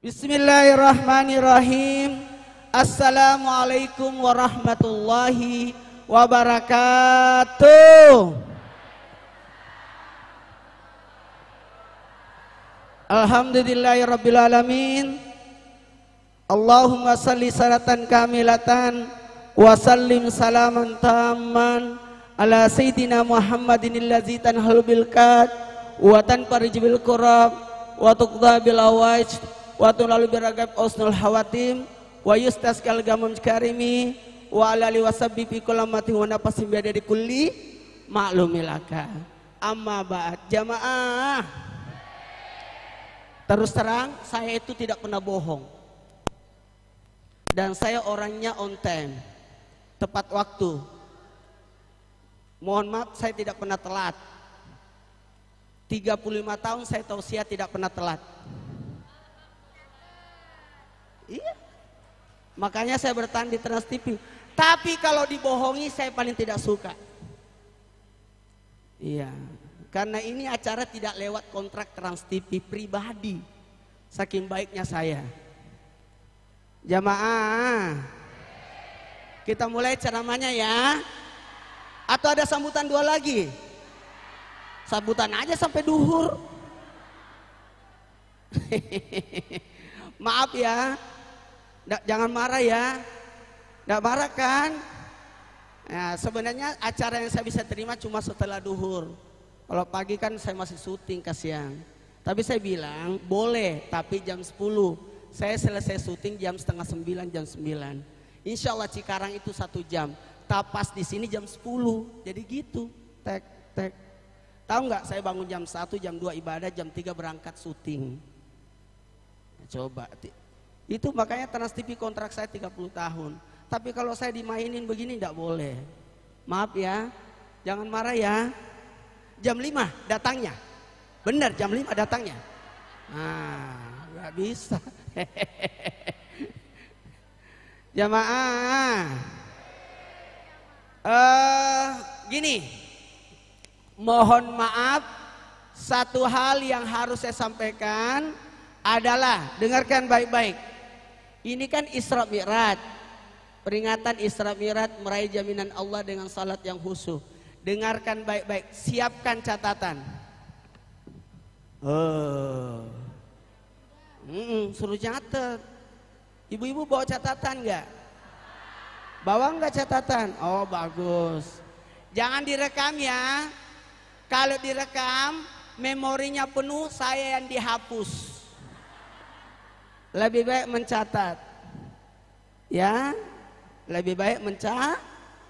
Bismillahirrahmanirrahim. Assalamualaikum warahmatullahi wabarakatuh. Alhamdulillahirrabbilalamin. Allahumma salli salatan kamilatan wa sallim salaman tamman ala sayyidina Muhammadin allazi tanhalu bil kad wa tanfarij bil kurab wa tuqda bil awaj wa tulalu biragab usnul hawatim wa yustaskal gamam karimi wa ala li wasabbi fi kullamati wa nafasim biada di kulli maklumilaka. Amma ba'd. Jamaah, terus terang saya itu tidak pernah bohong, dan saya orangnya on time, tepat waktu. Mohon maaf, saya tidak pernah telat. 35 tahun saya tausiah tidak pernah telat. Iya, makanya saya bertahan di Trans TV. Tapi kalau dibohongi saya paling tidak suka. Iya, karena ini acara tidak lewat kontrak Trans TV pribadi, saking baiknya saya. Jamaah, kita mulai ceramahnya ya. Atau ada sambutan dua lagi? Sambutan aja sampai duhur. Maaf ya, jangan marah ya. Nggak marah kan? Nah, sebenarnya acara yang saya bisa terima cuma setelah duhur. Kalau pagi kan saya masih syuting kasihan. Tapi saya bilang boleh, tapi jam 10. Saya selesai syuting jam setengah 9, jam 9. Insya Allah Cikarang itu 1 jam. Tapas di sini jam 10. Jadi gitu. Tek tek. Tahu nggak, saya bangun jam 1, jam 2 ibadah, jam 3 berangkat syuting. Coba. Itu makanya Trans TV kontrak saya 30 tahun. Tapi kalau saya dimainin begini enggak boleh. Maaf ya. Jangan marah ya. Jam 5 datangnya. Benar jam 5 datangnya. Nah, nggak bisa. Jamaah. Gini. Mohon maaf, satu hal yang harus saya sampaikan adalah, dengarkan baik-baik. Ini kan Isra Mi'raj. Peringatan Isra Mi'raj meraih jaminan Allah dengan salat yang khusyuk. Dengarkan baik-baik, siapkan catatan. Suruh catat. Ibu-ibu bawa catatan nggak? Bawa nggak catatan? Oh bagus. Jangan direkam ya. Kalau direkam, memorinya penuh, saya yang dihapus. Lebih baik mencatat. Ya, lebih baik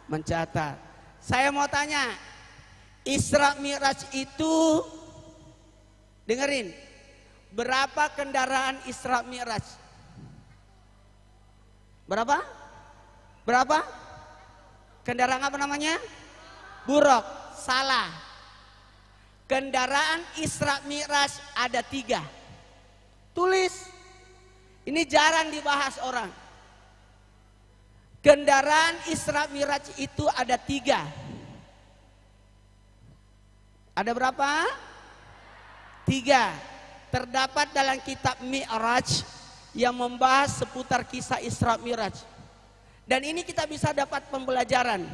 mencatat. Saya mau tanya, Isra Mi'raj itu, dengerin, berapa kendaraan Isra Mi'raj? Berapa? Berapa? Kendaraan apa namanya? Buruk. Salah. Kendaraan Isra Mi'raj ada 3. Tulis. Ini jarang dibahas orang. Kendaraan Isra Mi'raj itu ada 3. Ada berapa? 3. Terdapat dalam kitab Mi'raj yang membahas seputar kisah Isra Mi'raj. Dan ini kita bisa dapat pembelajaran.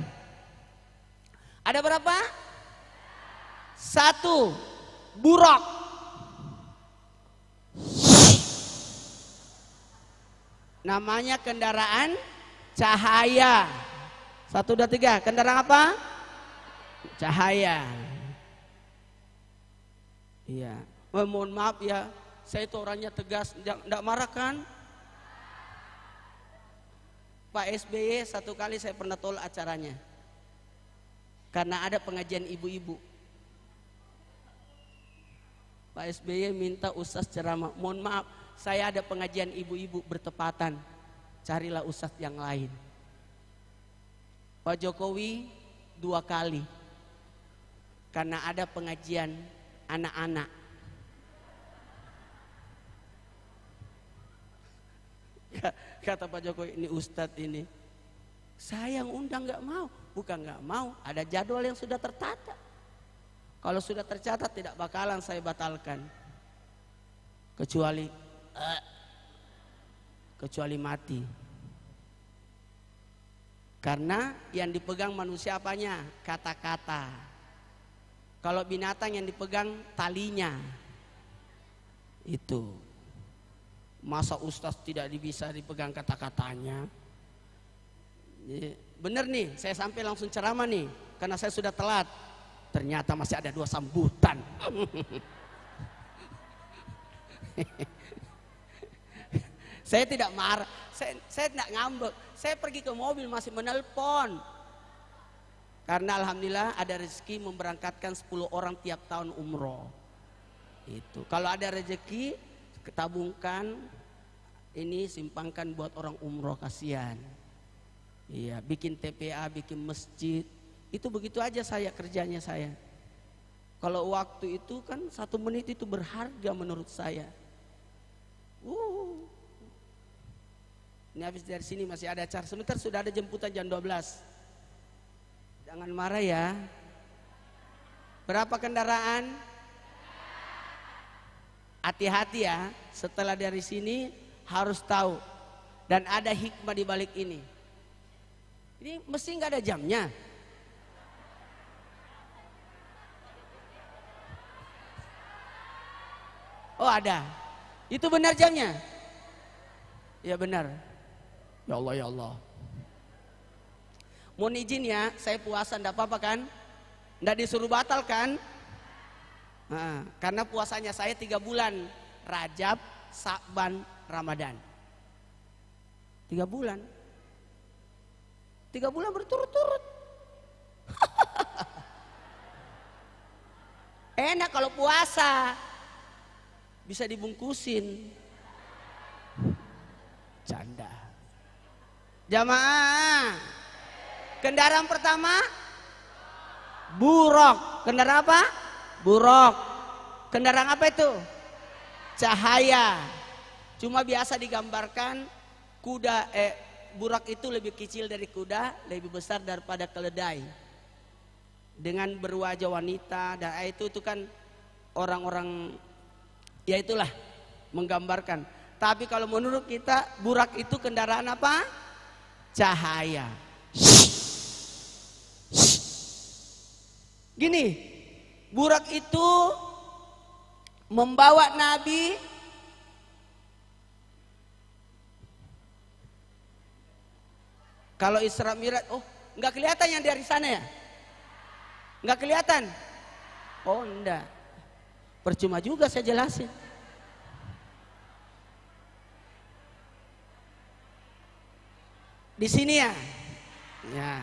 Ada berapa? 1. Buraq. Namanya kendaraan cahaya. 1, 2, 3. Kendaraan apa? Cahaya. Iya. Mohon maaf ya, saya itu orangnya tegas. Enggak marah kan? Pak SBY satu kali saya pernah tolak acaranya. Karena ada pengajian ibu-ibu. Pak SBY minta ustaz ceramah. Mohon maaf, saya ada pengajian ibu-ibu bertepatan. Carilah ustaz yang lain. Pak Jokowi 2 kali. Karena ada pengajian anak-anak. Kata Pak Jokowi, ini ustadz ini. Saya yang undang nggak mau. Bukan nggak mau, ada jadwal yang sudah tertata. Kalau sudah tercatat tidak bakalan saya batalkan. Kecuali kecuali mati. Karena yang dipegang manusia apanya? Kata-kata. Kalau binatang yang dipegang talinya. Itu. Masa ustaz tidak bisa dipegang kata-katanya? Bener nih, saya sampai langsung ceramah nih, karena saya sudah telat. Ternyata masih ada 2 sambutan. Saya tidak marah, saya tidak ngambek. Saya pergi ke mobil masih menelpon. Karena alhamdulillah ada rezeki memberangkatkan 10 orang tiap tahun umroh. Itu. Kalau ada rezeki, ketabungkan, ini simpangkan buat orang umroh, kasihan. Iya, bikin TPA, bikin masjid. Itu begitu aja saya kerjanya saya. Kalau waktu itu kan 1 menit itu berharga menurut saya. Ini habis dari sini masih ada acara. Sebentar sudah ada jemputan jam 12. Jangan marah ya. Berapa kendaraan? Hati-hati ya. Setelah dari sini harus tahu. Dan ada hikmah di balik ini. Ini mesti nggak ada jamnya. Oh ada. Itu benar jamnya? Ya benar. Ya Allah, ya Allah. Mohon izin ya, saya puasa enggak apa-apa kan? Enggak disuruh batal kan? Nah, karena puasanya saya 3 bulan. Rajab, Sa'ban, Ramadan. 3 bulan. 3 bulan berturut-turut. Enak kalau puasa. Bisa dibungkusin. Canda. Jamaah. Kendaraan pertama buruk. Kendaraan apa? Buruk. Kendaraan apa itu? Cahaya. Cuma biasa digambarkan kuda burak itu lebih kecil dari kuda, lebih besar daripada keledai. Dengan berwajah wanita dan itu kan orang-orang ya itulah menggambarkan. Tapi kalau menurut kita burak itu kendaraan apa? Cahaya. Gini, burak itu membawa Nabi kalau Isra Mi'raj. Oh, nggak kelihatan yang dari sana ya? Nggak kelihatan? Oh, enggak. Percuma juga saya jelasin. Di sini ya? Ya.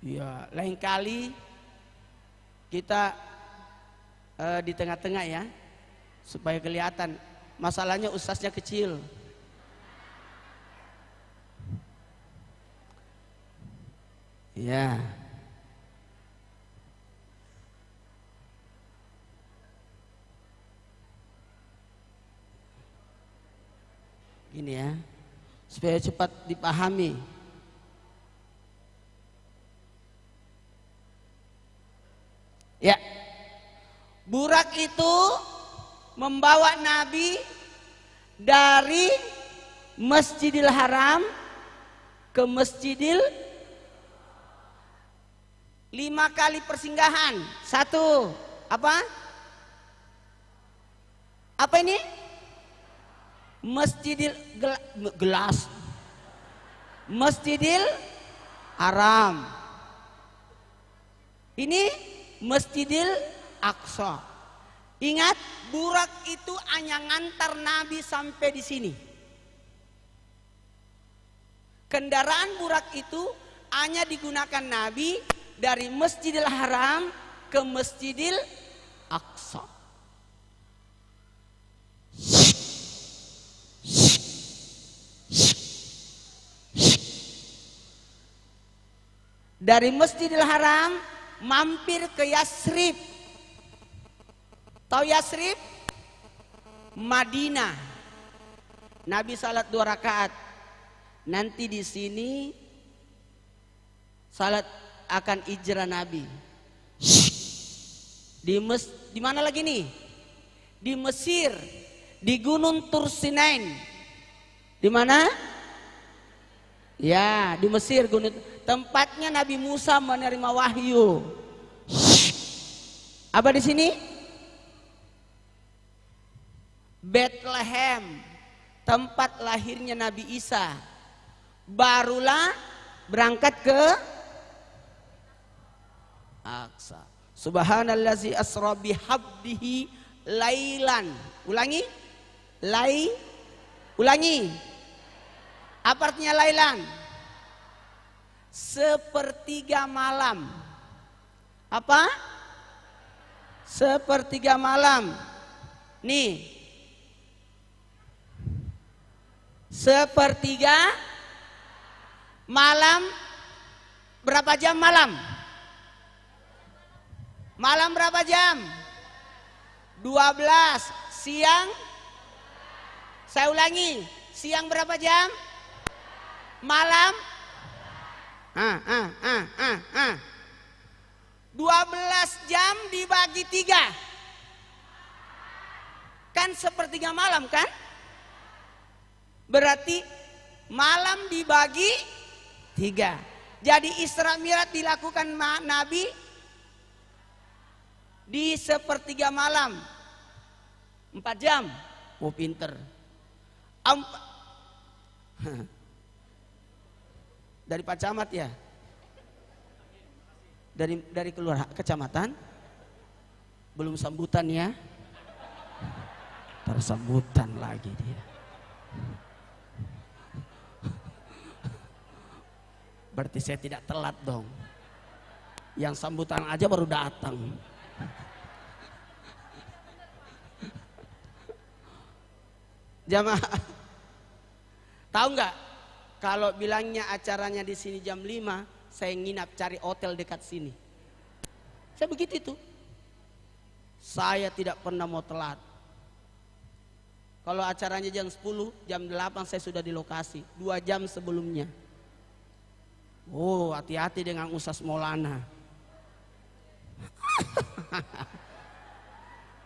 Ya, lain kali kita di tengah-tengah ya, supaya kelihatan. Masalahnya ustaznya kecil. Ya. Gini ya, supaya cepat dipahami. Ya, burak itu membawa Nabi dari Masjidil Haram ke Masjidil 5 kali persinggahan. 1, apa? Apa ini? Masjidil gelas. Masjidil Haram. Ini Masjidil Aqsa. Ingat, burak itu hanya ngantar Nabi sampai di sini. Kendaraan burak itu hanya digunakan Nabi dari Masjidil Haram ke Masjidil Aqsa. Dari Masjidil Haram mampir ke Yasrib. Tahu Yasrib? Madinah. Nabi salat 2 rakaat. Nanti di sini salat akan hijrah Nabi. Di mana lagi nih? Di Mesir. Di Gunung Tursinain. Di mana? Ya, di Mesir, gunung. Tempatnya Nabi Musa menerima wahyu. Apa di sini? Bethlehem, tempat lahirnya Nabi Isa. Barulah berangkat ke Aqsa. Subhanallazi asra bihabdihi lailan. Ulangi. Ulangi. Apa artinya lailan? Sepertiga malam. Apa? Sepertiga malam. Nih. Sepertiga malam. Berapa jam malam? Malam berapa jam? 12. Siang? Saya ulangi. Siang berapa jam? Malam? 12 jam dibagi 3. Kan sepertiga malam kan? Berarti malam dibagi 3. Jadi Isra Mi'raj dilakukan Nabi di sepertiga malam. 4 jam. Oh pinter. Dari Pak Camat ya? Dari keluar kecamatan? Belum sambutan ya? Tersambutan lagi dia. Berarti saya tidak telat dong. Yang sambutan aja baru datang. Jamaah, tahu nggak? Kalau bilangnya acaranya di sini jam 5, saya nginap cari hotel dekat sini. Saya begitu itu. Saya tidak pernah mau telat. Kalau acaranya jam 10, jam 8 saya sudah di lokasi. 2 jam sebelumnya. Oh, hati-hati dengan Ustaz Maulana.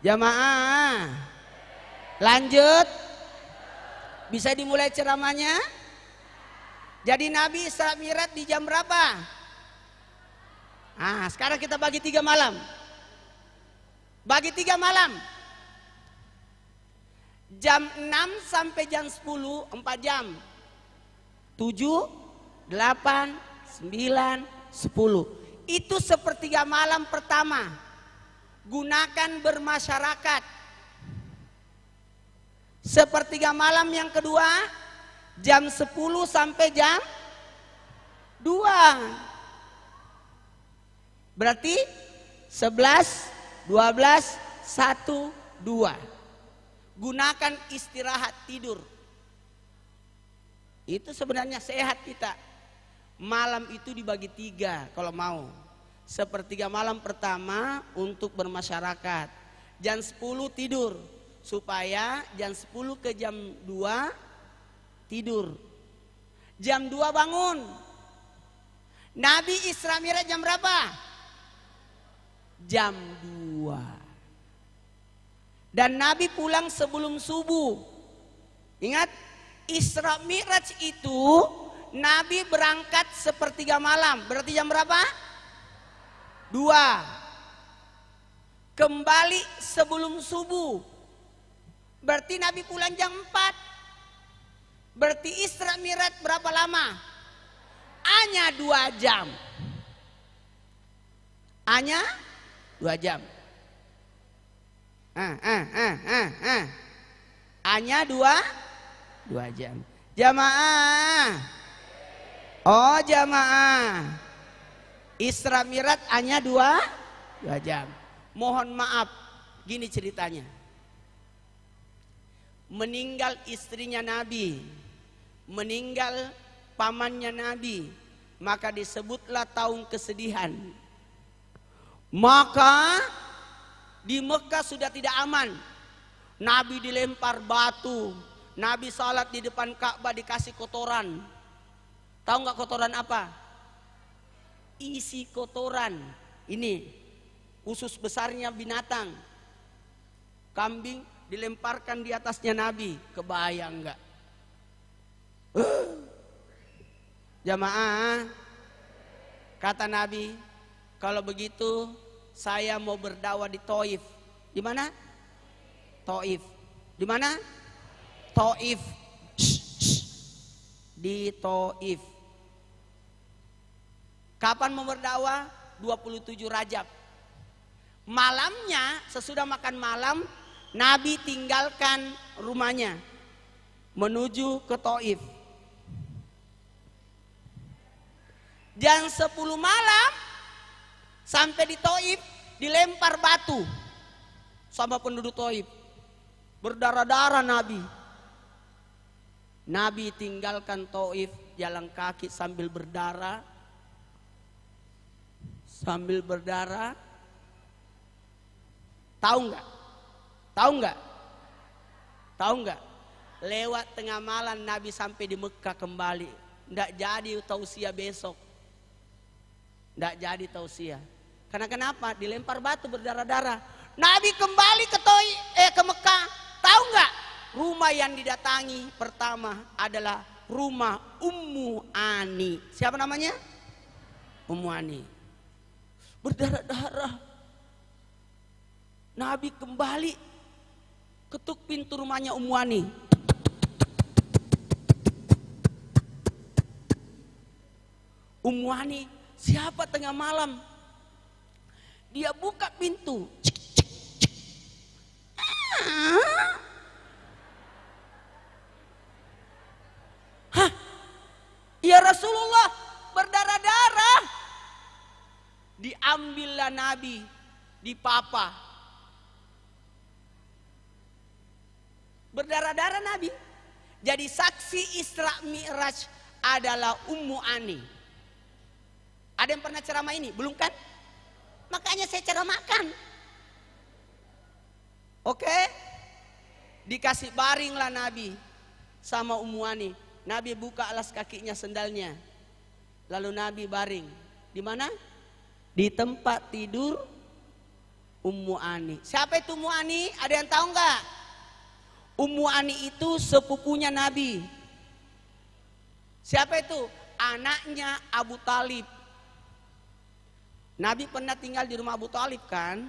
Jamaah, lanjut. Bisa dimulai ceramahnya. Jadi Nabi Isra Mi'raj di jam berapa? Sekarang kita bagi 3 malam. Bagi 3 malam. Jam 6 sampai jam 10, 4 jam. 7, 8, 9, 10. Itu sepertiga malam pertama. Gunakan bermasyarakat. Sepertiga malam yang kedua, jam 10 sampai jam 2. Berarti 11, 12, 1, 2. Gunakan istirahat tidur. Itu sebenarnya sehat kita. Malam itu dibagi 3 kalau mau. Sepertiga malam pertama untuk bermasyarakat. Jam 10 tidur. Supaya jam 10 ke jam 2 tidur. Jam 2 bangun. Nabi Isra Mi'raj jam berapa? Jam 2. Dan Nabi pulang sebelum subuh. Ingat, Isra Mi'raj itu Nabi berangkat sepertiga malam. Berarti jam berapa? 2. Kembali sebelum subuh. Berarti Nabi pulang jam 4. Berarti Isra Mi'raj berapa lama? Hanya 2 jam. Hanya 2 jam. Hanya 2 jam. Jamaah. Oh jamaah. Isra Mi'raj hanya 2 jam. Mohon maaf, gini ceritanya. Meninggal istrinya Nabi, meninggal pamannya Nabi, maka disebutlah tahun kesedihan. Maka di Mekah sudah tidak aman. Nabi dilempar batu, Nabi salat di depan Ka'bah dikasih kotoran. Tahu nggak kotoran apa? Isi kotoran ini usus besarnya binatang, kambing, dilemparkan di atasnya Nabi. Kebayang enggak? Jamaah, kata Nabi, kalau begitu saya mau berdakwah di Thaif. Di mana? Thaif. Di mana? Thaif. Di Thaif. Kapan mau berdakwah? 27 Rajab. Malamnya, sesudah makan malam, Nabi tinggalkan rumahnya menuju ke Thaif. Jam 10 malam sampai di Thaif, dilempar batu sama penduduk Thaif. Berdarah-darah Nabi. Nabi tinggalkan Thaif jalan kaki sambil berdarah. Sambil berdarah. Tahu nggak? Tahu nggak? Tahu nggak? Lewat tengah malam Nabi sampai di Mekah kembali. Nggak jadi tausiah besok. Nggak jadi tausiah. Karena kenapa? Dilempar batu berdarah-darah. Nabi kembali ke Mekah. Tahu nggak? Rumah yang didatangi pertama adalah rumah Ummu Ani. Siapa namanya? Ummu Ani. Berdarah-darah. Nabi kembali, ketuk pintu rumahnya Ummu Ani. Ummu Ani, siapa tengah malam? Dia buka pintu. Hah? Ya Rasulullah, berdarah-darah. Diambillah Nabi, dipapa. Berdarah-darah Nabi. Jadi saksi Isra Mi'raj adalah Ummu Ani. Ada yang pernah ceramah ini? Belum kan? Makanya saya ceramahkan. Oke? Dikasih baringlah Nabi sama Ummu Ani. Nabi buka alas kakinya sendalnya. Lalu Nabi baring. Di mana? Di tempat tidur Ummu Ani. Siapa itu Ummu Ani? Ada yang tahu nggak? Ummu Ani itu sepupunya Nabi. Siapa itu? Anaknya Abu Talib. Nabi pernah tinggal di rumah Abu Talib kan?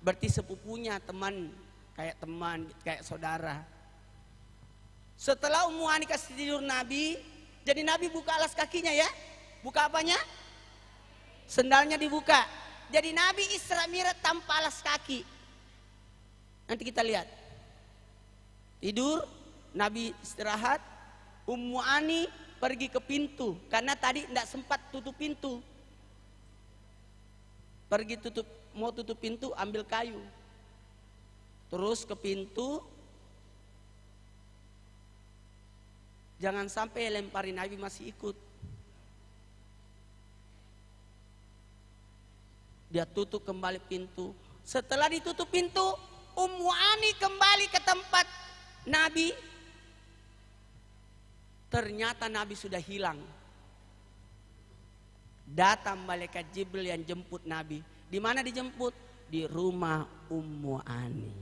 Berarti sepupunya, teman, kayak saudara. Setelah Ummu Ani kasih tidur Nabi, jadi Nabi buka alas kakinya ya. Buka apanya? Sendalnya dibuka. Jadi Nabi Isra Mi'raj tanpa alas kaki. Nanti kita lihat. Tidur, Nabi istirahat, Ummu Ani pergi ke pintu karena tadi tidak sempat tutup pintu. Pergi mau tutup pintu, ambil kayu. Terus ke pintu. Jangan sampai lemparin Nabi masih ikut. Dia tutup kembali pintu. Setelah ditutup pintu, Ummu Ani kembali ke tempat Nabi. Ternyata Nabi sudah hilang. Datang malaikat Jibril yang jemput Nabi. Di mana dijemput? Di rumah Ummu Ani.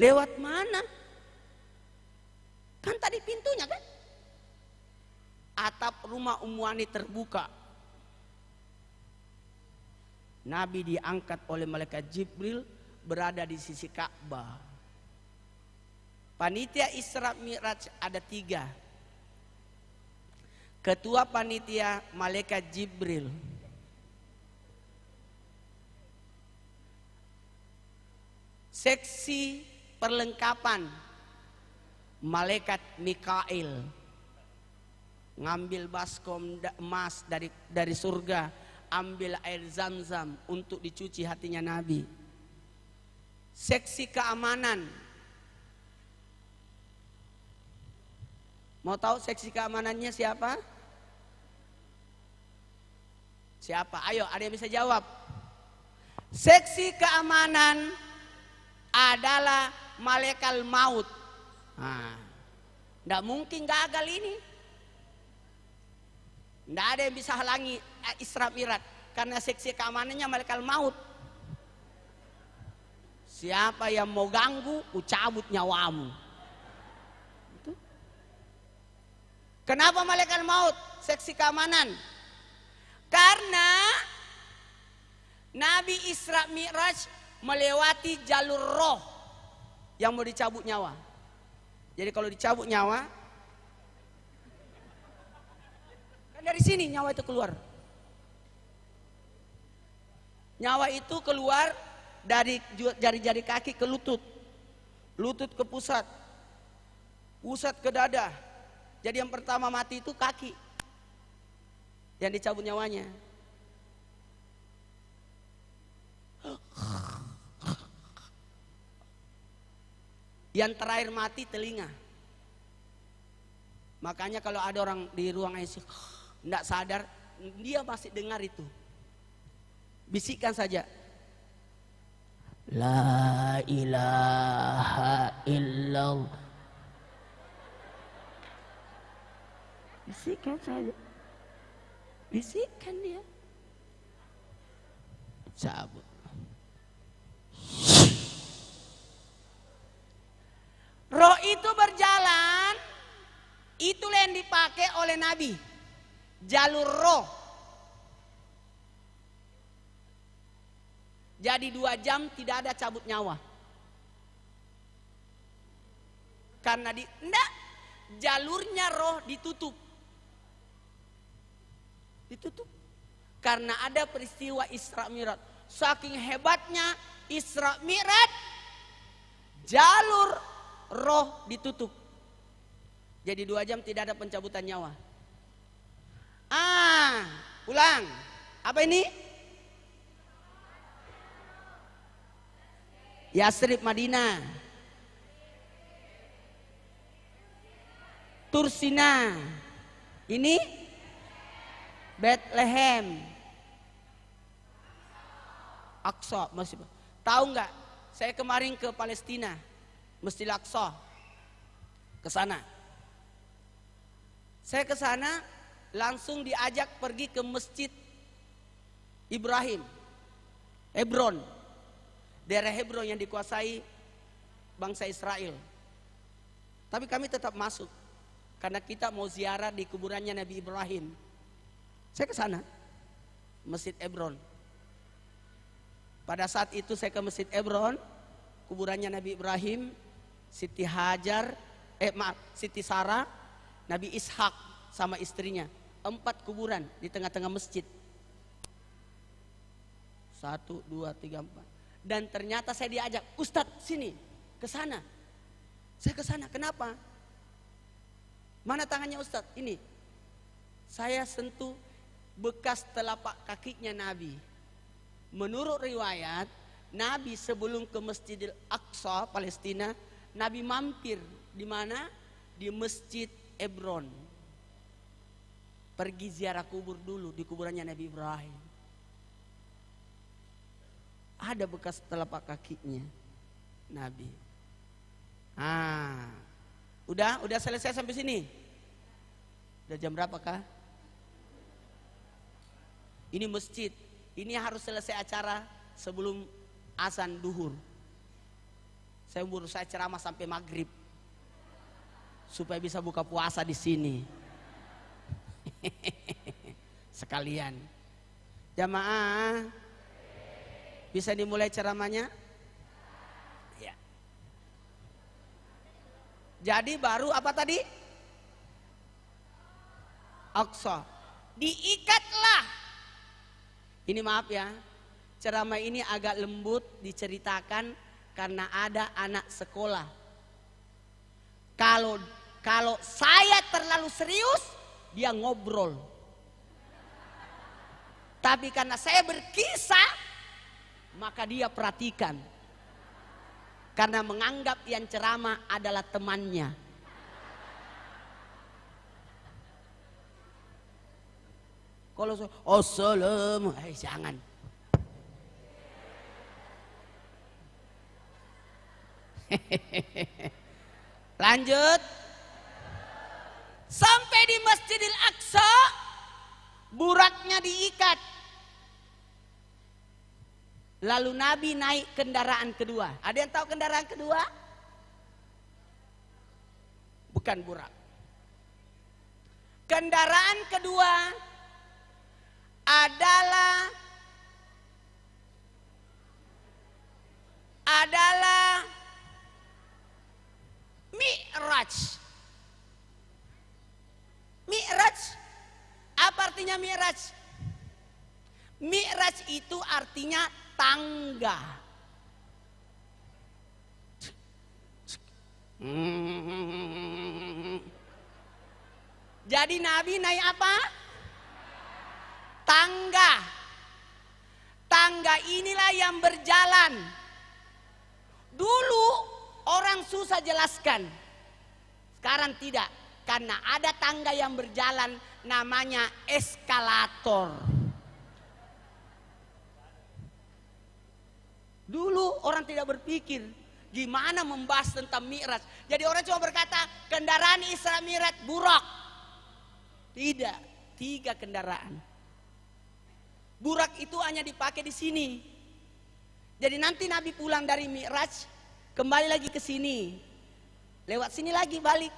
Lewat mana? Kan tadi pintunya kan? Atap rumah Ummu Ani terbuka. Nabi diangkat oleh malaikat Jibril, berada di sisi Ka'bah. Panitia Isra Mi'raj ada 3. Ketua panitia malaikat Jibril. Seksi perlengkapan malaikat Mikail. Ngambil baskom emas dari surga, ambil air Zam-Zam untuk dicuci hatinya Nabi. Seksi keamanan. Mau tahu seksi keamanannya siapa? Siapa? Ayo, ada yang bisa jawab. Seksi keamanan adalah malaikat maut. Nggak mungkin gagal ini. Nggak ada yang bisa halangi Isra Mi'raj karena seksi keamanannya malaikat maut. Siapa yang mau ganggu, ku cabut nyawamu. Itu. Kenapa malaikat maut? Seksi keamanan. Karena Nabi Isra Mi'raj melewati jalur roh yang mau dicabut nyawa. Jadi kalau dicabut nyawa, kan dari sini nyawa itu keluar. Nyawa itu keluar dari jari-jari kaki ke lutut, lutut ke pusat, pusat ke dada. Jadi yang pertama mati itu kaki, yang dicabut nyawanya. Yang terakhir mati telinga. Makanya kalau ada orang di ruang ICU tidak sadar, dia masih dengar itu. Bisikkan saja. La ilaha illallah. Bisikkan saja. Bisikkan dia. Cabut. Roh itu berjalan, itulah yang dipakai oleh Nabi. Jalur roh. Jadi 2 jam tidak ada cabut nyawa. Karena enggak, jalurnya roh ditutup. Ditutup. Karena ada peristiwa Isra Mi'raj. Saking hebatnya Isra Mi'raj, jalur roh ditutup. Jadi 2 jam tidak ada pencabutan nyawa. Ulang. Apa ini? Yasrib Madinah, Tursina, ini Bethlehem, Aqsa. Masih tahu nggak? Saya kemarin ke Palestina, Masjid Aqsa, ke sana. Saya ke sana langsung diajak pergi ke Masjid Ibrahim, Hebron. Daerah Hebron yang dikuasai bangsa Israel. Tapi kami tetap masuk karena kita mau ziarah di kuburannya Nabi Ibrahim. Saya ke sana, Masjid Hebron. Pada saat itu saya ke Masjid Hebron, kuburannya Nabi Ibrahim, Siti Hajar, Siti Sarah, Nabi Ishak sama istrinya. 4 kuburan di tengah-tengah masjid. 1, 2, 3, 4. Dan ternyata saya diajak, Ustadz sini, ke sana. Saya ke sana, kenapa? Mana tangannya Ustadz? Ini. Saya sentuh bekas telapak kakinya Nabi. Menurut riwayat, Nabi sebelum ke Masjidil Aqsa, Palestina, Nabi mampir di mana? Di Masjid Hebron. Pergi ziarah kubur dulu di kuburannya Nabi Ibrahim. Ada bekas telapak kakinya Nabi. Udah selesai sampai sini. Udah jam berapa kah? Ini masjid. Ini harus selesai acara sebelum azan duhur. Saya ceramah sampai maghrib supaya bisa buka puasa di sini. Sekalian. Jamaah. Bisa dimulai ceramahnya? Ya. Jadi baru apa tadi? Aqsa. Diikatlah. Ini maaf ya, ceramah ini agak lembut diceritakan karena ada anak sekolah. Kalau saya terlalu serius, dia ngobrol. Tapi karena saya berkisah, maka dia perhatikan. Karena menganggap yang ceramah adalah temannya. Kalau assalamu, jangan. Lanjut. Sampai di Masjidil Aqsa, buraknya diikat. Lalu Nabi naik kendaraan kedua. Ada yang tahu kendaraan kedua? Bukan burak. Kendaraan kedua adalah Mi'raj. Mi'raj, apa artinya Mi'raj? Mi'raj itu artinya tangga. Jadi Nabi naik apa? Tangga. Tangga inilah yang berjalan. Dulu orang susah jelaskan. Sekarang tidak. Karena ada tangga yang berjalan namanya eskalator. Dulu orang tidak berpikir gimana membahas tentang Mi'raj. Jadi orang cuma berkata kendaraan Isra Mi'raj burak. Tidak, 3 kendaraan. Burak itu hanya dipakai di sini. Jadi nanti Nabi pulang dari Mi'raj kembali lagi ke sini. Lewat sini lagi balik.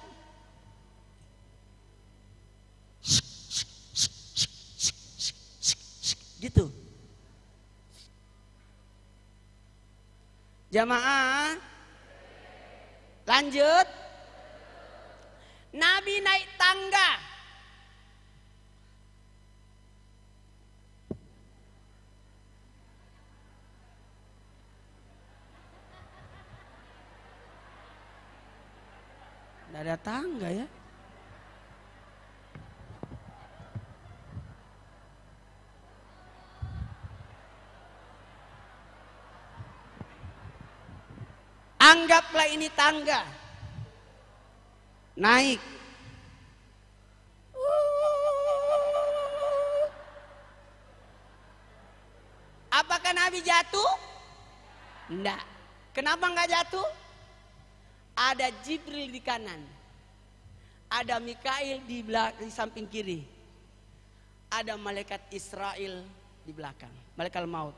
Gitu. Jamaah, lanjut. Nabi naik tangga. Tidak ada tangga ya. Anggaplah ini tangga. Naik. Apakah Nabi jatuh? Enggak. Kenapa enggak jatuh? Ada Jibril di kanan. Ada Mikail di samping kiri. Ada malaikat Israel di belakang. Malaikat maut.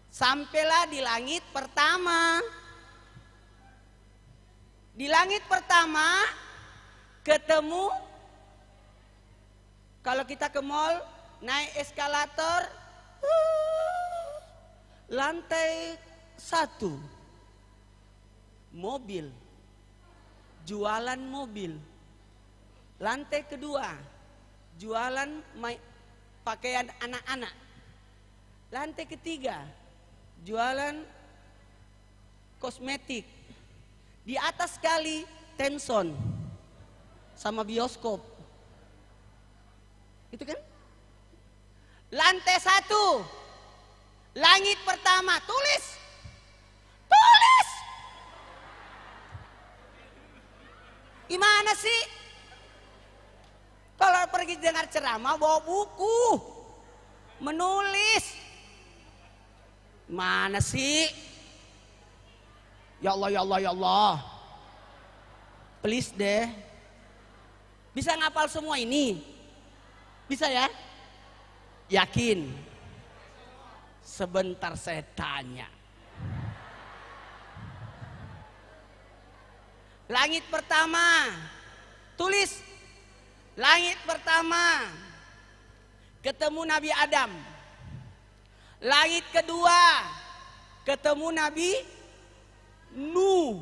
Sampailah di langit pertama. Di langit pertama ketemu, kalau kita ke mall naik eskalator, lantai 1 mobil, jualan mobil. Lantai kedua jualan pakaian anak-anak. Lantai ketiga jualan kosmetik. Di atas sekali Tenson sama bioskop. Itu kan? Lantai 1 langit pertama, tulis. Gimana sih? Kalau pergi dengar ceramah bawa buku, menulis. Mana sih? Ya Allah, ya Allah, ya Allah. Please deh. Bisa ngapal semua ini? Bisa ya? Yakin? Sebentar saya tanya. Langit pertama, tulis. Langit pertama ketemu Nabi Adam. Langit kedua ketemu Nabi Nuh.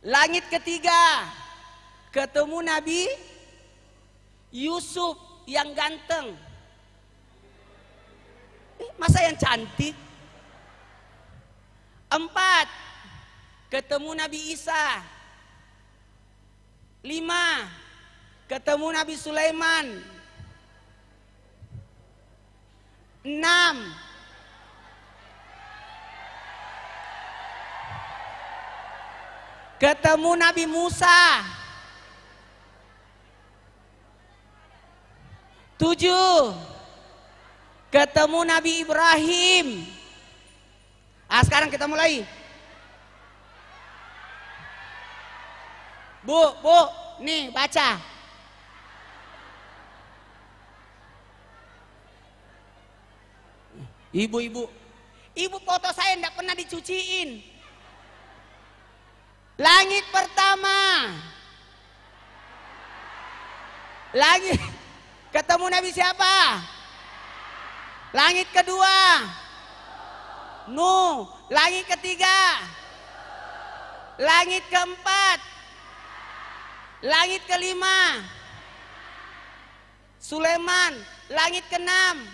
Langit ketiga ketemu Nabi Yusuf yang ganteng. Masa yang cantik? 4 ketemu Nabi Isa. 5 ketemu Nabi Sulaiman. 6 ketemu Nabi Musa. 7 ketemu Nabi Ibrahim. Sekarang kita mulai. Bu, nih baca. Ibu foto saya enggak pernah dicuciin. Langit pertama. Langit ketemu Nabi siapa? Langit kedua Nuh. Langit ketiga, langit keempat, langit kelima Sulaiman, langit keenam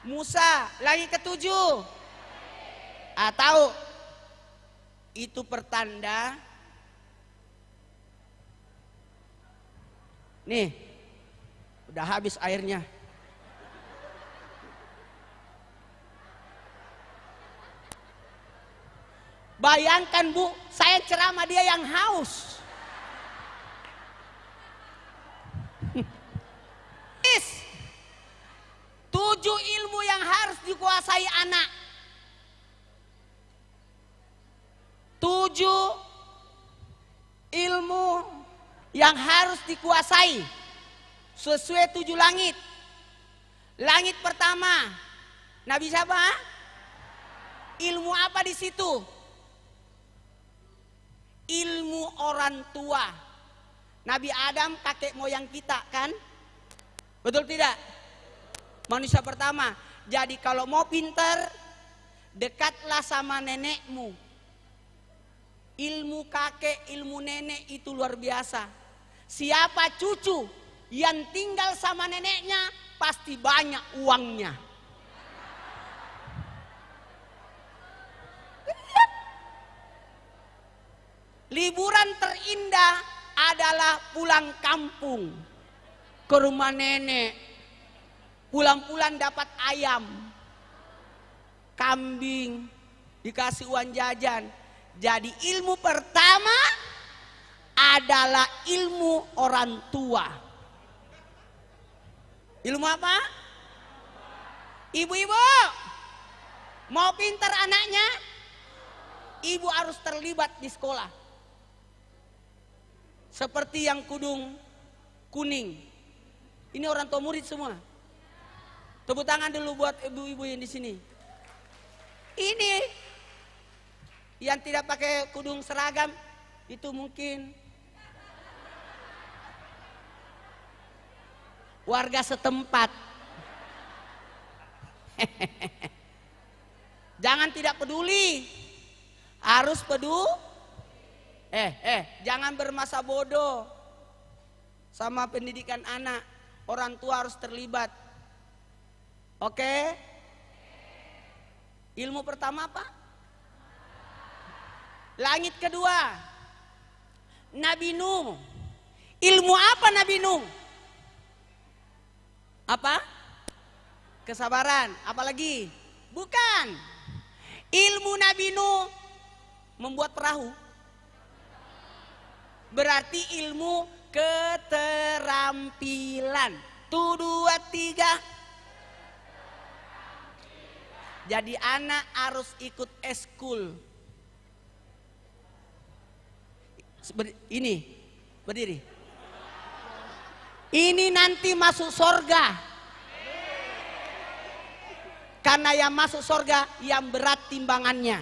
Musa, langit ketujuh. Tahu itu pertanda. Nih, udah habis airnya. Bayangkan Bu, saya ceramah dia yang haus. 7 ilmu yang harus dikuasai anak. 7 ilmu yang harus dikuasai sesuai 7 langit. Langit pertama, Nabi siapa? Ilmu apa di situ? Ilmu orang tua. Nabi Adam kakek moyang kita kan? Betul tidak? Manusia pertama. Jadi kalau mau pintar, dekatlah sama nenekmu. Ilmu kakek, ilmu nenek itu luar biasa. Siapa cucu yang tinggal sama neneknya pasti banyak uangnya. Liburan terindah adalah pulang kampung ke rumah nenek. Pulang-pulang dapat ayam, kambing, dikasih uang jajan. Jadi ilmu pertama adalah ilmu orang tua. Ilmu apa? Ibu-ibu mau pintar anaknya, ibu harus terlibat di sekolah. Seperti yang kudung kuning. Ini orang tua murid semua. Tepuk tangan dulu buat ibu-ibu yang di sini. Ini yang tidak pakai kudung seragam itu mungkin warga setempat. Jangan tidak peduli, harus peduli. Jangan bermasa bodoh sama pendidikan anak. Orang tua harus terlibat. Oke? Ilmu pertama apa? Langit kedua, Nabi Nuh. Ilmu apa Nabi Nuh? Apa? Kesabaran. Apalagi? Bukan. Ilmu Nabi Nuh membuat perahu. Berarti ilmu keterampilan. 1, 2, 3. Jadi anak harus ikut eskul. Ini berdiri. Ini nanti masuk sorga. Karena yang masuk sorga yang berat timbangannya.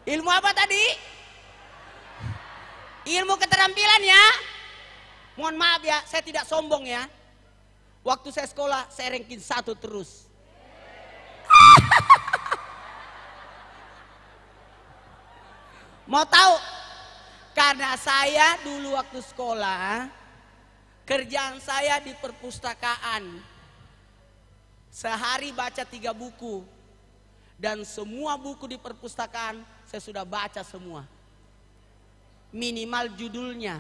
Ilmu apa tadi? Ilmu keterampilan ya. Mohon maaf ya, saya tidak sombong ya. Waktu saya sekolah, saya ranking 1 terus. Mau tahu? Karena saya dulu waktu sekolah, kerjaan saya di perpustakaan. Sehari baca 3 buku. Dan semua buku di perpustakaan saya sudah baca semua. Minimal judulnya.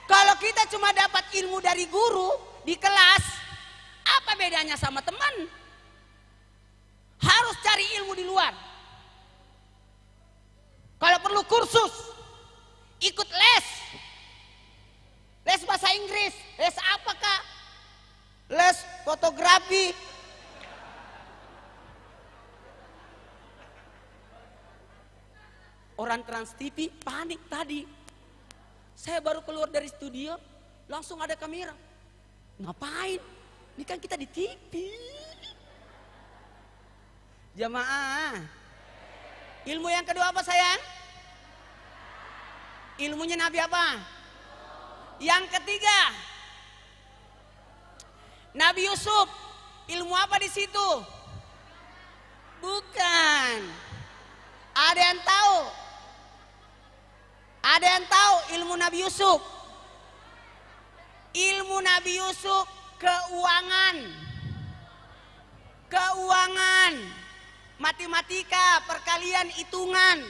Kalau kita cuma dapat ilmu dari guru di kelas, apa bedanya sama teman? Harus cari ilmu di luar. Kalau perlu kursus, ikut les. Les bahasa Inggris, les apakah? les fotografi. Orang Trans TV panik tadi. Saya baru keluar dari studio, langsung ada kamera. Ngapain? Ini kan kita di TV. Jamaah. Ilmu yang kedua apa sayang? Ilmunya Nabi apa? Yang ketiga, Nabi Yusuf. Ilmu apa di situ? Bukan. Ada yang tahu? Ada yang tahu ilmu Nabi Yusuf? Ilmu Nabi Yusuf keuangan. Keuangan. Matematika, perkalian, hitungan.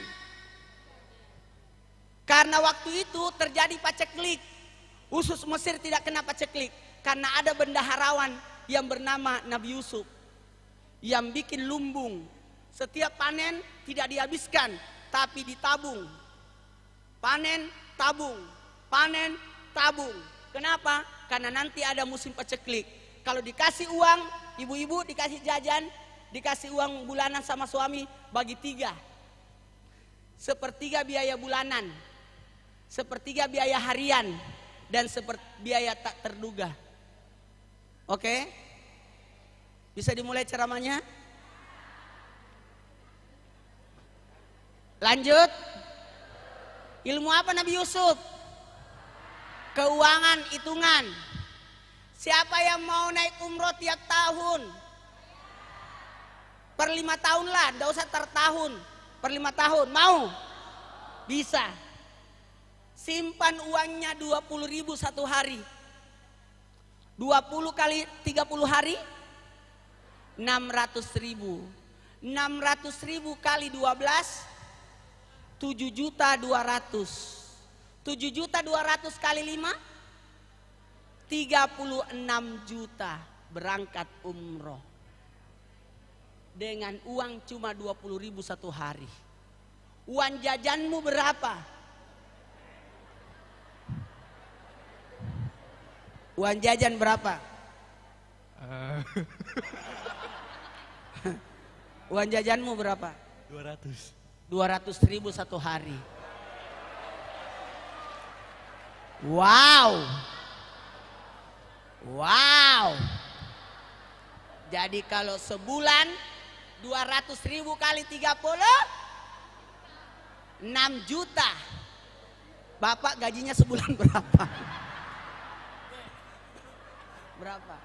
Karena waktu itu terjadi paceklik. Usus Mesir tidak kena paceklik. Karena ada bendaharawan yang bernama Nabi Yusuf. Yang bikin lumbung. Setiap panen tidak dihabiskan, tapi ditabung. Panen, tabung. Panen, tabung. Kenapa? Karena nanti ada musim paceklik. Kalau dikasih uang, ibu-ibu dikasih jajan, dikasih uang bulanan sama suami, bagi 3. Sepertiga biaya bulanan, sepertiga biaya harian, dan biaya tak terduga. Oke? Bisa dimulai ceramahnya? Lanjut. Ilmu apa Nabi Yusuf? Keuangan, hitungan. Siapa yang mau naik umroh tiap tahun? Per 5 tahun lah, enggak usah tahun. Per 5 tahun, mau? Bisa. Simpan uangnya 20.000 satu hari. 20 kali 30 hari 600.000. 600.000 kali 12 7.200.000. 7.200.000 kali 5 36 juta berangkat umroh. Dengan uang cuma 20.000 satu hari. Uang jajanmu berapa? Uang jajan berapa? Uang jajanmu berapa? 200.000 satu hari. Wow. Wow. Jadi kalau sebulan 200.000 kali 30 6 juta. Bapak gajinya sebulan berapa? Berapa?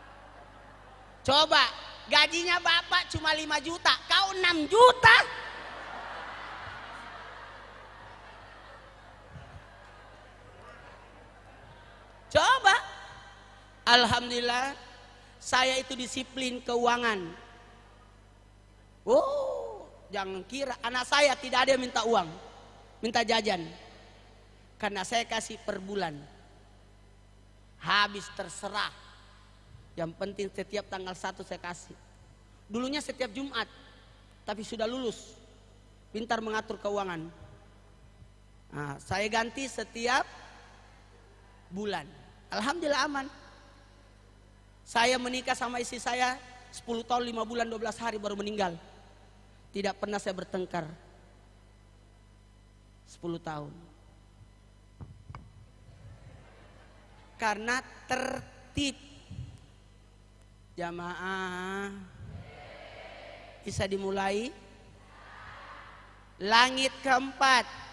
Coba gajinya bapak cuma 5 juta, kau 6 juta. Coba. Alhamdulillah saya itu disiplin keuangan. Oh, jangan kira anak saya tidak ada yang minta uang, minta jajan. Karena saya kasih per bulan. Habis terserah. Yang penting setiap tanggal 1 saya kasih. Dulunya setiap Jumat, tapi sudah lulus. Pintar mengatur keuangan. Nah, saya ganti setiap bulan. Alhamdulillah aman. Saya menikah sama istri saya 10 tahun 5 bulan 12 hari baru meninggal. Tidak pernah saya bertengkar. 10 tahun. Karena tertib. Jamaah. Bisa dimulai. Langit keempat.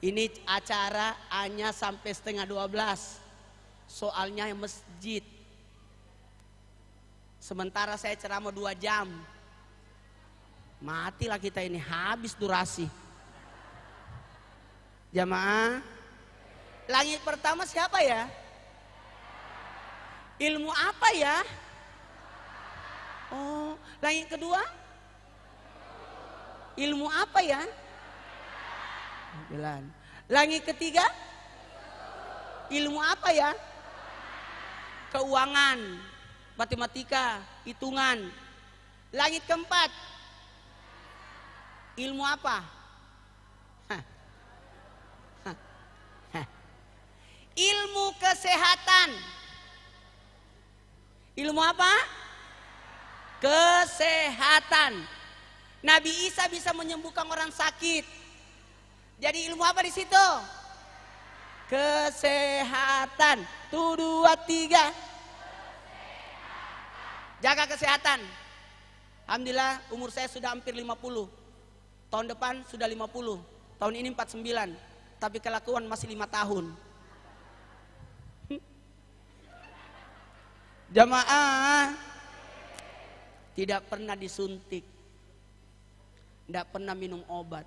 Ini acara hanya sampai setengah 12. Soalnya masjid. Sementara saya ceramah 2 jam. Matilah kita ini, habis durasi. Jamaah. Langit pertama siapa ya? Ilmu apa ya? Oh, langit kedua? Ilmu apa ya? Langit ketiga? Ilmu apa ya? Keuangan, matematika, hitungan. Langit keempat? Ilmu apa? Ilmu kesehatan. Ilmu apa? Kesehatan. Nabi Isa bisa menyembuhkan orang sakit. Jadi ilmu apa di situ? Kesehatan. 1, 2, 3. Jaga kesehatan. Alhamdulillah umur saya sudah hampir 50. Tahun depan sudah 50. Tahun ini 49. Tapi kelakuan masih 5 tahun. Jamaah, tidak pernah disuntik, tidak pernah minum obat.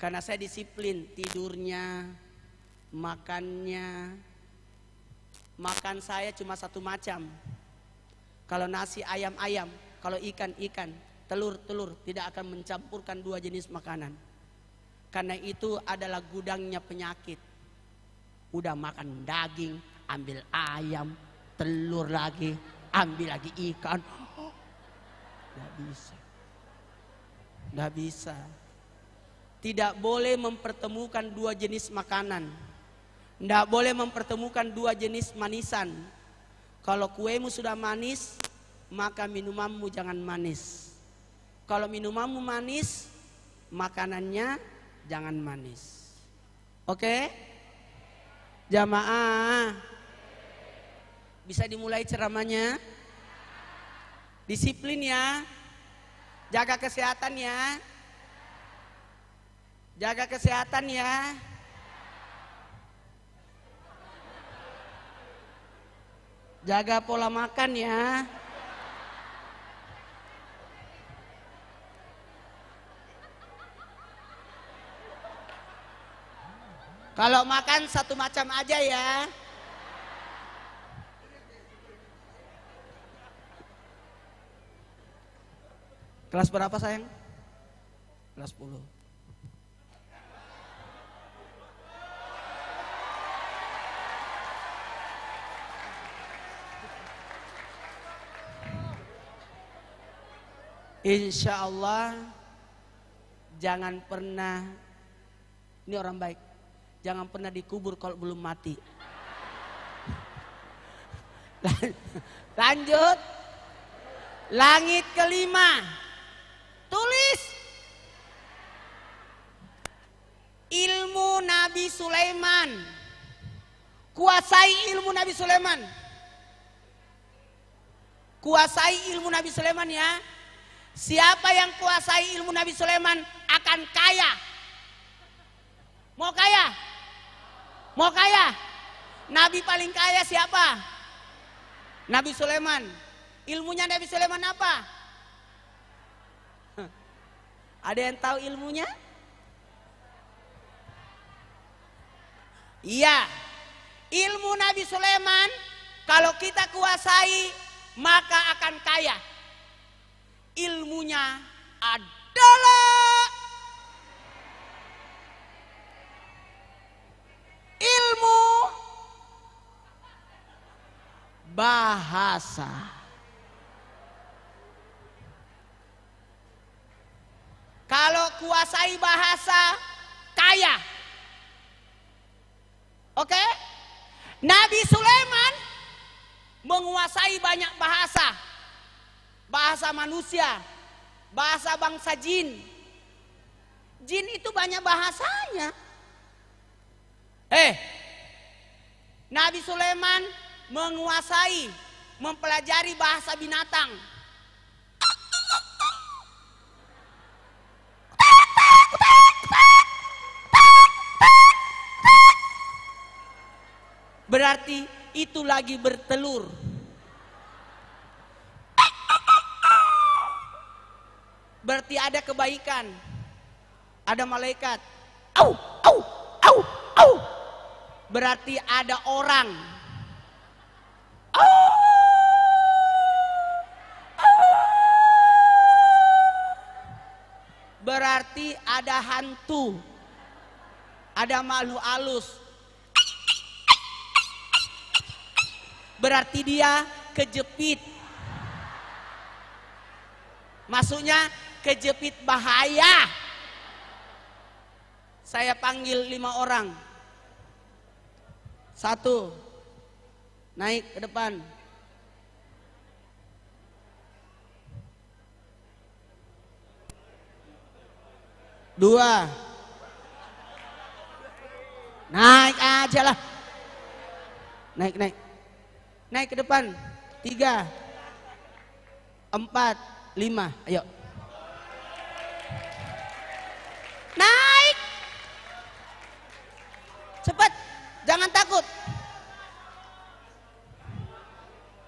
Karena saya disiplin tidurnya, makannya. Makan saya cuma satu macam. Kalau nasi ayam-ayam, kalau ikan-ikan, telur-telur, tidak akan mencampurkan 2 jenis makanan. Karena itu adalah gudangnya penyakit. Udah makan daging, ambil ayam, telur lagi, ambil lagi ikan. Nggak bisa. Nggak bisa. Tidak boleh mempertemukan 2 jenis makanan. Nggak boleh mempertemukan 2 jenis manisan. Kalau kuemu sudah manis, maka minumanmu jangan manis. Kalau minumanmu manis, makanannya jangan manis. Oke? Jamaah, bisa dimulai ceramahnya. Disiplin ya. Jaga kesehatan ya. Jaga kesehatan ya. Jaga pola makan ya. Kalau makan satu macam aja ya. Kelas berapa sayang? Kelas 10. Insya Allah jangan pernah, ini orang baik, jangan pernah dikubur kalau belum mati. Lanjut. Langit kelima. Tulis. Ilmu Nabi Sulaiman. Kuasai ilmu Nabi Sulaiman. Kuasai ilmu Nabi Sulaiman ya. Siapa yang kuasai ilmu Nabi Sulaiman akan kaya. Mau kaya? Mau kaya? Nabi paling kaya siapa? Nabi Sulaiman. Ilmunya Nabi Sulaiman apa? Ada yang tahu ilmunya? Iya. Ilmu Nabi Sulaiman kalau kita kuasai maka akan kaya. Ilmunya adalah ilmu bahasa. Kalau kuasai bahasa, kaya. Oke? Nabi Sulaiman menguasai banyak bahasa. Bahasa manusia, bahasa bangsa jin. Jin itu banyak bahasanya. Nabi Sulaiman menguasai, mempelajari bahasa binatang. Berarti itu lagi bertelur. Berarti ada kebaikan. Ada malaikat. Au, au, au, au. Berarti ada orang. Au, au. Berarti ada hantu. Ada makhluk halus. Berarti dia kejepit. Maksudnya kejepit bahaya. Saya panggil 5 orang. 1, naik ke depan. 2, naik aja lah. Naik ke depan. 3, 4, 5, ayo. Naik. Cepat, jangan takut.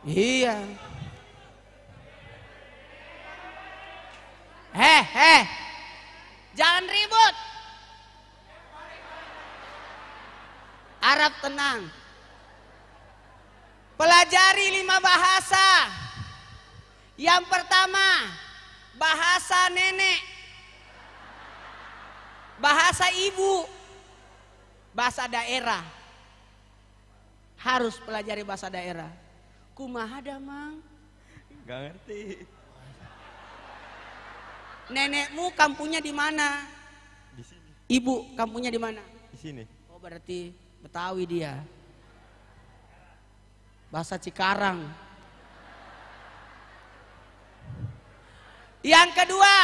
Iya. Jangan ribut. Arab tenang. Pelajari 5 bahasa. Yang pertama, bahasa nenek, bahasa ibu, bahasa daerah. Harus pelajari bahasa daerah. Kumaha damang? Gak ngerti. Nenekmu kampungnya di mana? Di sini. Ibu kampungnya di mana? Di sini. Oh, berarti Betawi dia. Bahasa Cikarang. Yang kedua,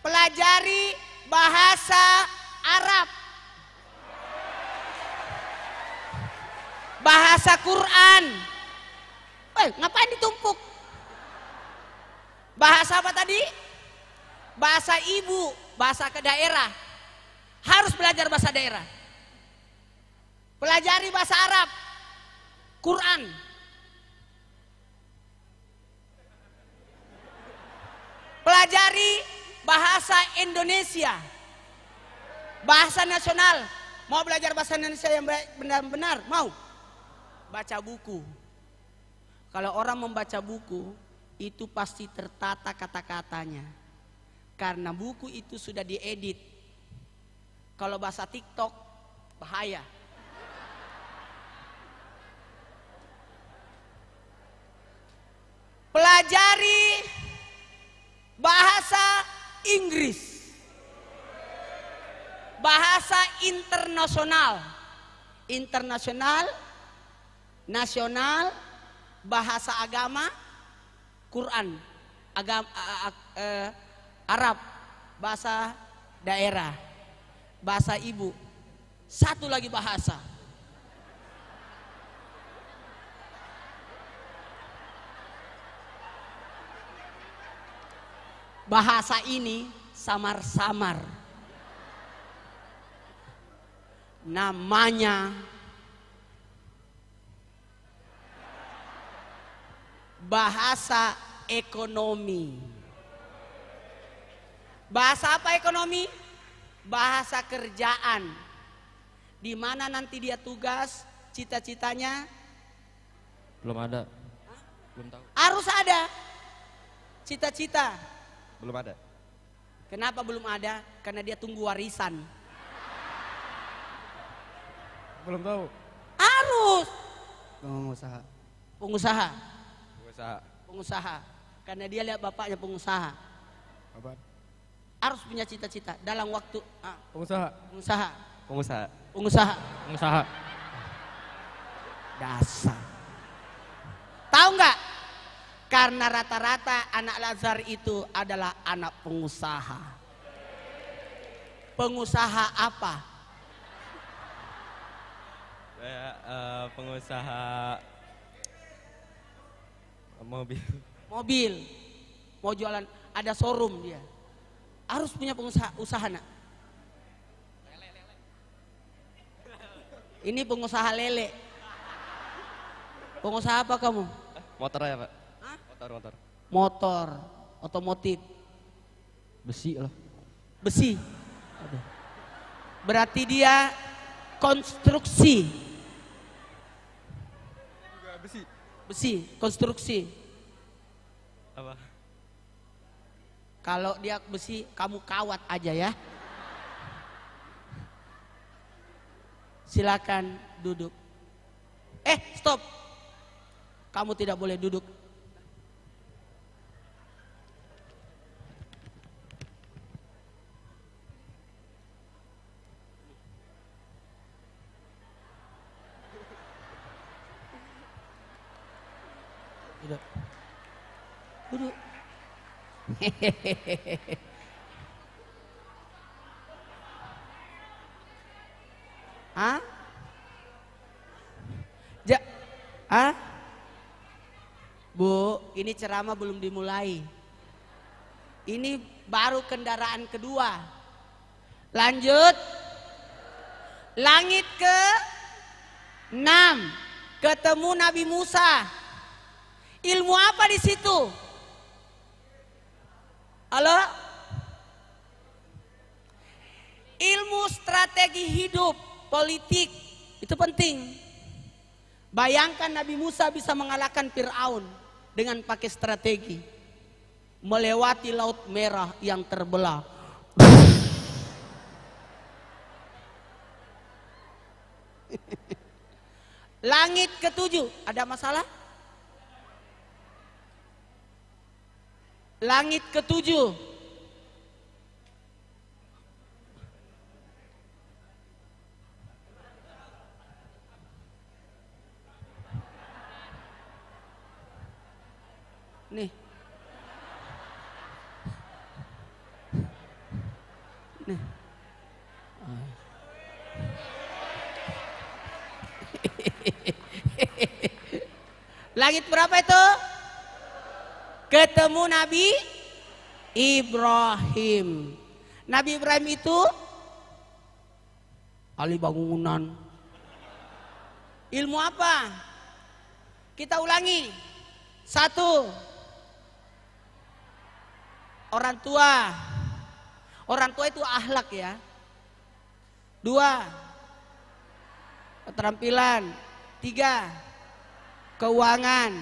pelajari bahasa Arab. Bahasa Quran. Ngapain ditumpuk? Bahasa apa tadi? Bahasa ibu, bahasa ke daerah. Harus belajar bahasa daerah. Pelajari bahasa Arab, Quran. Pelajari bahasa Indonesia, bahasa nasional. Mau belajar bahasa Indonesia yang benar-benar? Mau? Baca buku. Kalau orang membaca buku, itu pasti tertata kata-katanya. Karena buku itu sudah diedit. Kalau bahasa TikTok, bahaya. Pelajari bahasa Inggris, bahasa internasional, nasional, bahasa agama, Quran, Arab, bahasa daerah, bahasa ibu. Satu lagi bahasa. Bahasa ini samar-samar. Namanya bahasa ekonomi. Bahasa apa ekonomi? Bahasa kerjaan. Di mana nanti dia tugas, cita-citanya? Belum ada. Belum tahu. Harus ada. Cita-cita. Belum ada. Kenapa belum ada? Karena dia tunggu warisan. Belum tahu. Harus. Pengusaha. Pengusaha. Pengusaha. Pengusaha. Karena dia lihat bapaknya pengusaha. Apa? Harus punya cita-cita dalam waktu. Pengusaha. Pengusaha. Pengusaha. Pengusaha. Pengusaha. Dasar. Tahu nggak? Karena rata-rata anak Lazar itu adalah anak pengusaha. Pengusaha apa? Saya pengusaha mobil. Mobil. Mau jualan, ada showroom dia. Harus punya pengusaha usaha, nak. Ini pengusaha lele. Pengusaha apa kamu? Motor ya, Pak? Hah? Motor. Motor, otomotif. Besi loh. Besi. Berarti dia konstruksi. Juga besi. Besi, konstruksi. Apa? Kalau dia besi, kamu kawat aja ya. Silakan duduk. Stop. Kamu tidak boleh duduk. duduk. Duduk. Hah? Hah? Bu, ini ceramah belum dimulai. Ini baru kendaraan kedua. Lanjut. Langit ke 6. Ketemu Nabi Musa. Ilmu apa di situ? Halo? Ilmu strategi hidup, politik. Itu penting. Bayangkan Nabi Musa bisa mengalahkan Fir'aun dengan pakai strategi. Melewati Laut Merah yang terbelah. Langit ke-7, ada masalah? Langit ke-7. Nih. Nih. Langit berapa itu? Ketemu Nabi Ibrahim. Nabi Ibrahim itu ahli bangunan. Ilmu apa? Kita ulangi. 1. Orang tua. Orang tua itu akhlak ya. 2. Keterampilan. 3. Keuangan.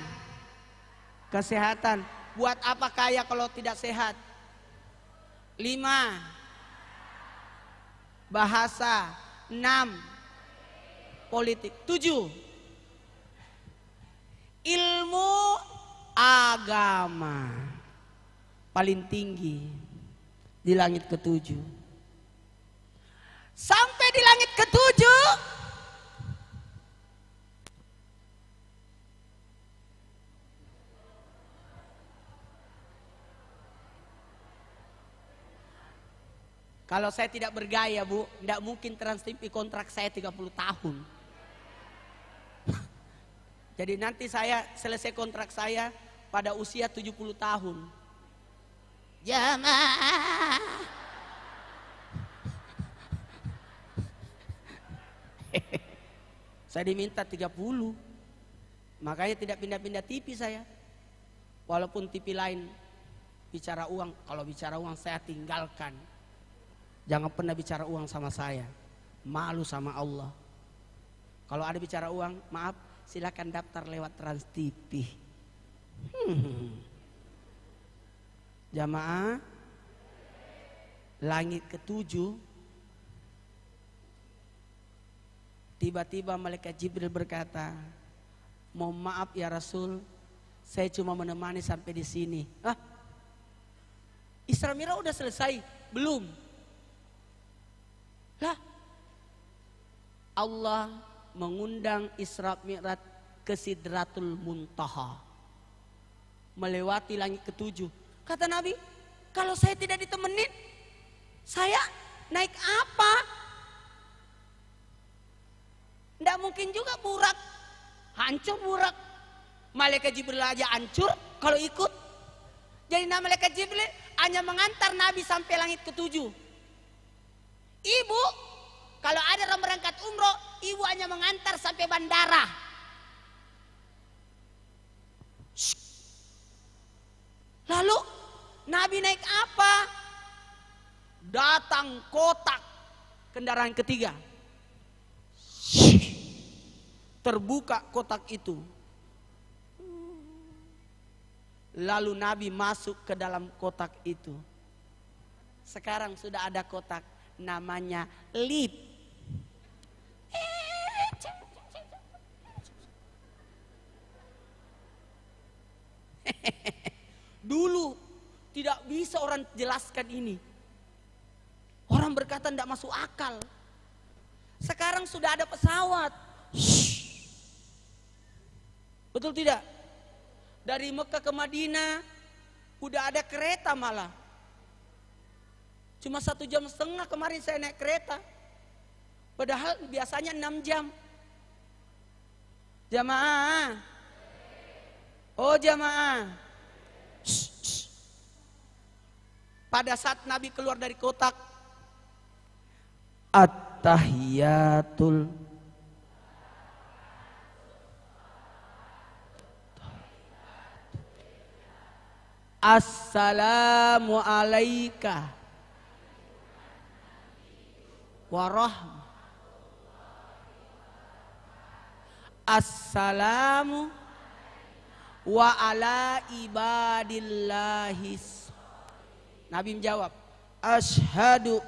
Kesehatan. Buat apa kaya kalau tidak sehat? 5. Bahasa. 6. Politik. 7. Ilmu agama. Paling tinggi di langit ke-7. Sampai di langit ke-7 kalau saya tidak bergaya, Bu, tidak mungkin Trans TV kontrak saya 30 tahun. Jadi nanti saya selesai kontrak saya pada usia 70 tahun. Jamaah. Saya diminta 30. Makanya tidak pindah-pindah TV saya. Walaupun TV lain bicara uang, kalau bicara uang saya tinggalkan. Jangan pernah bicara uang sama saya. Malu sama Allah. Kalau ada bicara uang, maaf, silakan daftar lewat Trans TV. Jamaah, langit ke-7, tiba-tiba malaikat Jibril berkata, mohon maaf ya Rasul, saya cuma menemani sampai di sini. Hah? Isra Mi'raj udah selesai? Belum. Lah, Allah mengundang Isra Mi'raj ke Sidratul Muntaha, melewati langit ke-7. Kata Nabi, kalau saya tidak ditemenin, saya naik apa? Tidak mungkin juga burak, hancur burak. Malaikat Jibril aja hancur kalau ikut. Jadi malaikat Jibril hanya mengantar Nabi sampai langit ke-7. Ibu, kalau ada orang berangkat umroh, ibu hanya mengantar sampai bandara. Lalu Nabi naik apa? Datang kotak kendaraan ketiga. Terbuka kotak itu. Lalu Nabi masuk ke dalam kotak itu. Sekarang sudah ada kotak, namanya lift. Dulu tidak bisa orang jelaskan ini. Orang berkata tidak masuk akal. Sekarang sudah ada pesawat. Betul tidak? Dari Mekah ke Madinah udah ada kereta malah. Cuma 1,5 jam kemarin saya naik kereta. Padahal biasanya 6 jam. Jamaah. Oh jamaah. Shh, shh. Pada saat Nabi keluar dari kotak, At-tahiyatul Assalamu alaika warahmatullahi. Assalamu wa ala ibadillahis. Nabi menjawab, asyhadu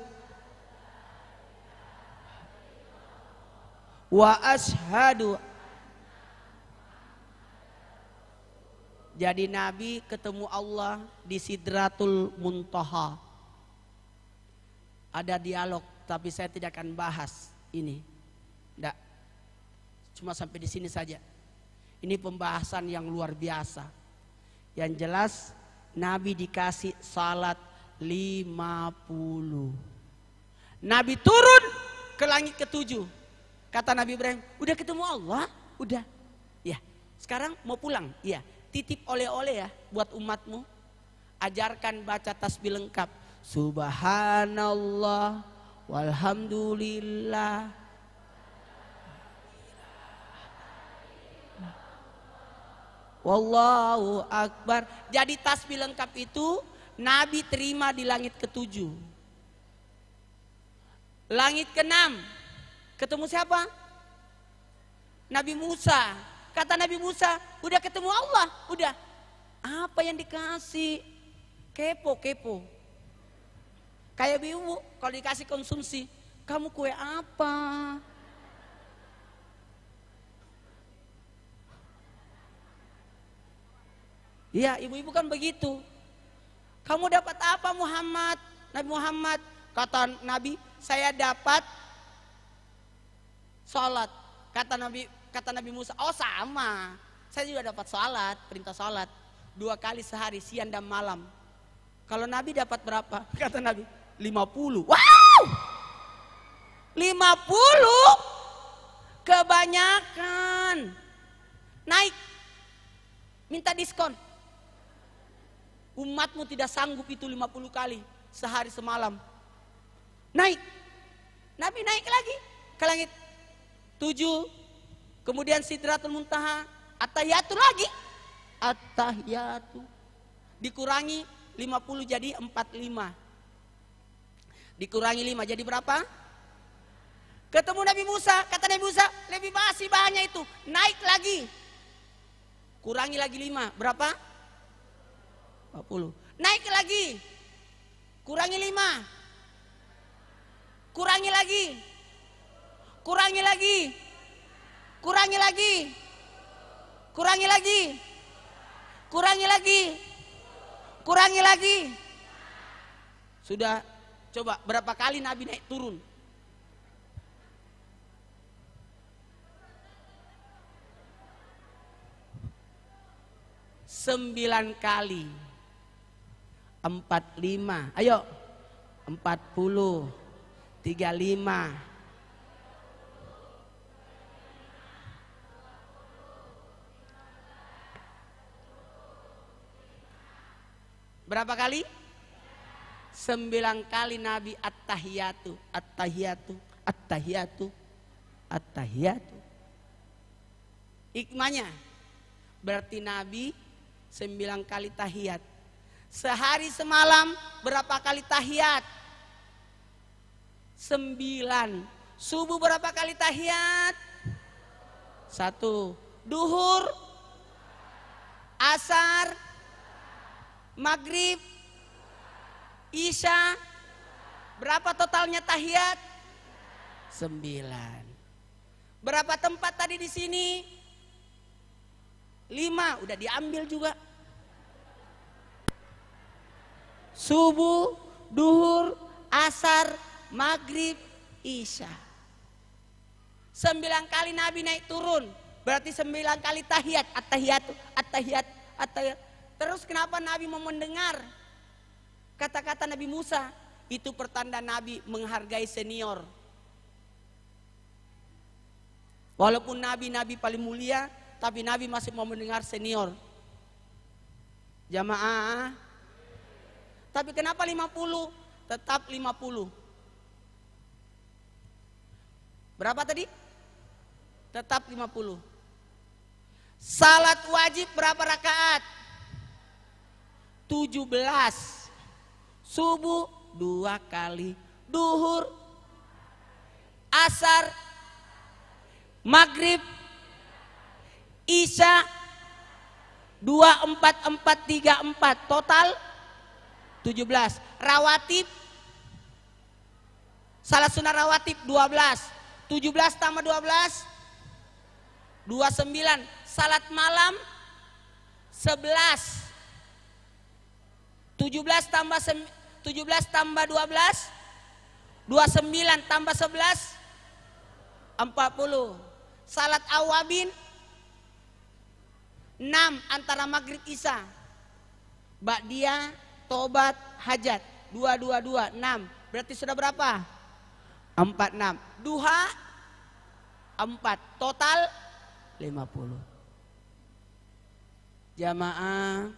wa asyhadu. Jadi Nabi ketemu Allah di Sidratul Muntaha. Ada dialog, tapi saya tidak akan bahas ini. Tidak. Cuma sampai di sini saja. Ini pembahasan yang luar biasa. Yang jelas Nabi dikasih salat 50. Nabi turun ke langit ke-7. Kata Nabi Ibrahim, udah ketemu Allah? Udah. Ya, sekarang mau pulang? Iya. Titip oleh-oleh ya buat umatmu. Ajarkan baca tasbih lengkap. Subhanallah walhamdulillah. Wallahu akbar. Jadi tasbih lengkap itu Nabi terima di langit ke-7. Langit ke-6 ketemu siapa? Nabi Musa. Kata Nabi Musa, udah ketemu Allah, udah. Apa yang dikasih? Kepo. Kayak ibu kalau dikasih konsumsi, kamu kue apa? Iya, ibu-ibu kan begitu. Kamu dapat apa Muhammad? Nabi Muhammad, kata Nabi, saya dapat salat. Kata Nabi Musa, oh sama. Saya juga dapat salat, perintah salat 2 kali sehari, siang dan malam. Kalau Nabi dapat berapa? Kata Nabi, 50. Wow! 50? Kebanyakan. Naik. Minta diskon. Umatmu tidak sanggup itu 50 kali sehari semalam. Naik. Nabi naik lagi ke langit 7. Kemudian Sidratul Muntaha. At-tahiyatu lagi. At-tahiyatu. Dikurangi 50 jadi 45. Dikurangi 5 jadi berapa? Ketemu Nabi Musa. Kata Nabi Musa, lebih masih banyak itu. Naik lagi. Kurangi lagi 5. Berapa? 40. Naik lagi. Kurangi 5. Kurangi lagi. Kurangi lagi. Kurangi lagi. Kurangi lagi. Kurangi lagi. Kurangi lagi. Sudah, coba berapa kali Nabi naik turun? Sembilan kali. 45. Ayo. 40. 35. Berapa kali? 9 kali Nabi at-tahiyatu, at-tahiyatu, at-tahiyatu, at-tahiyatu. Hikmahnya berarti Nabi 9 kali tahiyat. Sehari semalam berapa kali tahiyat? 9. Subuh berapa kali tahiyat? 1. Duhur, asar, maghrib, isya. Berapa totalnya tahiyat? 9. Berapa tempat tadi di sini? 5. Udah diambil juga. Subuh, duhur, asar, maghrib, isya. 9 kali Nabi naik turun. Berarti 9 kali tahiyat. At-tahiyatu, at-tahiyat, Terus kenapa Nabi mau mendengar kata-kata Nabi Musa? Itu pertanda Nabi menghargai senior. Walaupun Nabi paling mulia, tapi Nabi masih mau mendengar senior. Jamaah. Tapi kenapa 50? Tetap 50. Berapa tadi? Tetap 50. Salat wajib berapa rakaat? 17. Subuh 2 kali. Duhur, asar, maghrib, isya 2, 4, 4, 3, 4. Total 17. Rawatib, salat sunnah rawatib 12. 17 tambah 12 29. Salat malam 11. 17 tambah 12 29 tambah 11 40. Salat awabin 6 antara maghrib isya. Ba'diyah, tobat, hajat 2 6. Berarti sudah berapa? 46. Duha 4. Total 50. Jamaah.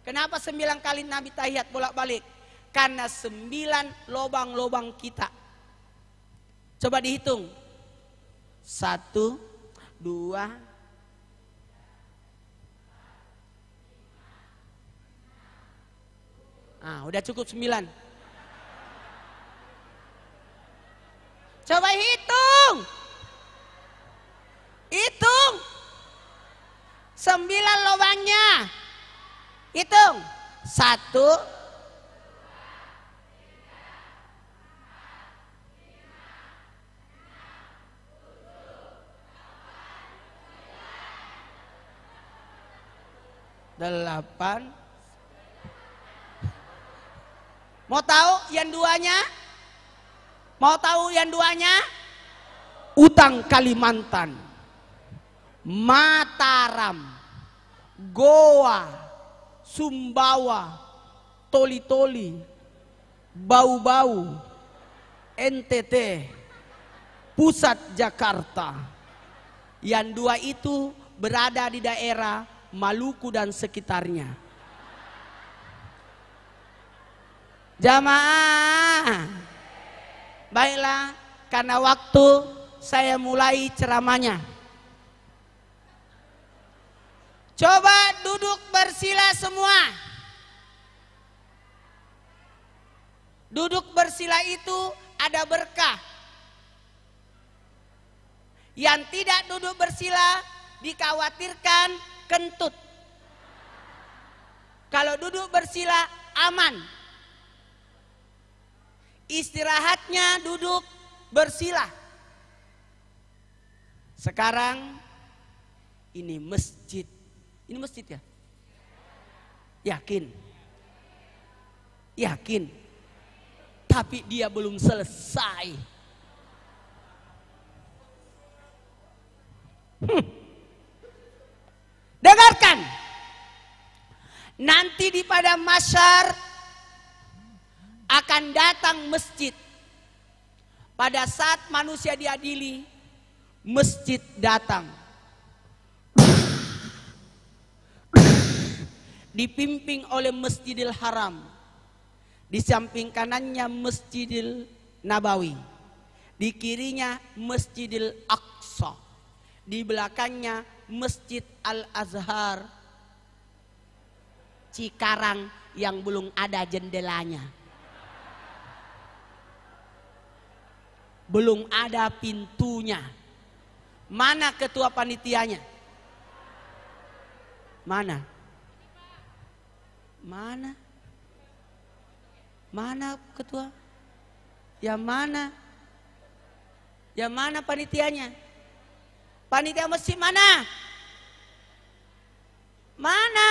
Kenapa 9 kali Nabi tahiyat bolak-balik? Karena 9 lobang-lobang kita. Coba dihitung. 1, 2, 3. Udah cukup 9. Coba hitung. Hitung. 9 lobangnya. Hitung. 1, 8. Mau tahu yang duanya? Mau tahu yang duanya? Utang Kalimantan, Mataram, Goa, Sumbawa, Toli-Toli, Bau-Bau, NTT, Pusat Jakarta. Yang 2 itu berada di daerah Maluku dan sekitarnya. Jamaah. Baiklah, karena waktu saya mulai ceramahnya. Coba duduk bersila semua. Duduk bersila itu ada berkah. Yang tidak duduk bersila dikhawatirkan kentut. Kalau duduk bersila aman. Istirahatnya duduk bersila. Sekarang ini masjid. Ini masjid ya? Yakin? Yakin? Tapi dia belum selesai. Dengarkan. Nanti di padang mahsyar akan datang masjid. Pada saat manusia diadili, masjid datang. Dipimpin oleh Masjidil Haram. Di samping kanannya Masjidil Nabawi. Di kirinya Masjidil Aqsa. Di belakangnya Masjid Al-Azhar Cikarang yang belum ada jendelanya. Belum ada pintunya. Mana ketua panitianya? Mana? Mana? Mana ketua? Yang mana? Yang mana panitianya? Panitia masjid mana? Mana?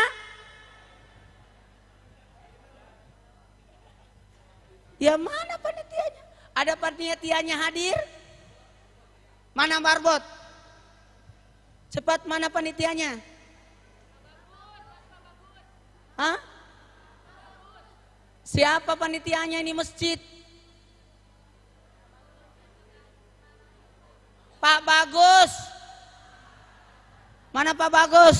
Ya mana panitianya? Ada panitianya hadir? Mana marbot? Cepat, mana panitianya? Siapa panitianya ini masjid? Pak Bagus. Mana Pak Bagus?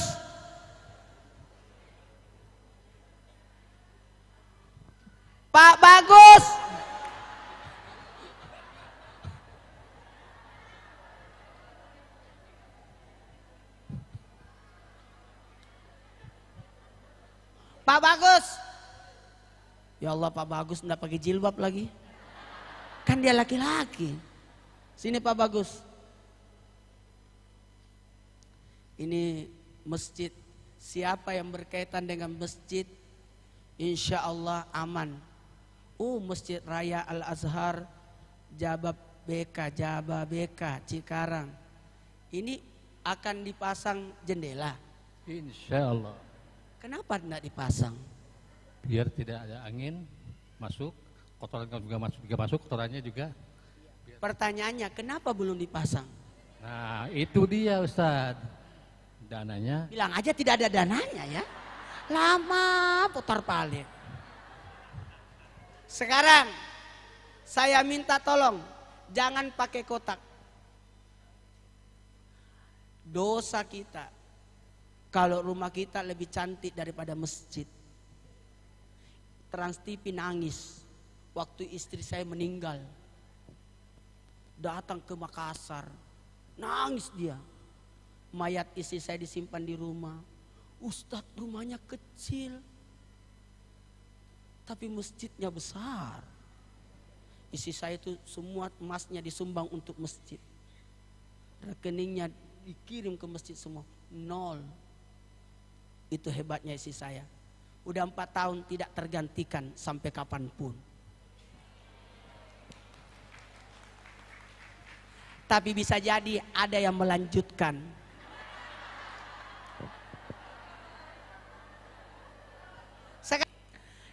Pak Bagus. Pak Bagus. Ya Allah, Pak Bagus enggak pakai jilbab lagi. Kan dia laki-laki. Sini Pak Bagus. Ini masjid. Siapa yang berkaitan dengan masjid, insya Allah aman. Masjid Raya Al-Azhar Jababeka Cikarang. Ini akan dipasang jendela. Insya Allah. Kenapa tidak dipasang? Biar tidak ada angin masuk, kotoran juga masuk, kotorannya juga. Pertanyaannya, kenapa belum dipasang? Nah itu dia Ustadz, dananya. Bilang aja tidak ada dananya ya. Lama putar balik. Sekarang saya minta tolong, jangan pakai kotak. Dosa kita kalau rumah kita lebih cantik daripada masjid. Trans TV nangis waktu istri saya meninggal. Datang ke Makassar, nangis dia. Mayat istri saya disimpan di rumah. Ustadz, rumahnya kecil, tapi masjidnya besar. Istri saya itu semua emasnya disumbang untuk masjid. Rekeningnya dikirim ke masjid semua, 0. Itu hebatnya istri saya. Udah 4 tahun tidak tergantikan sampai kapanpun. Tapi bisa jadi ada yang melanjutkan.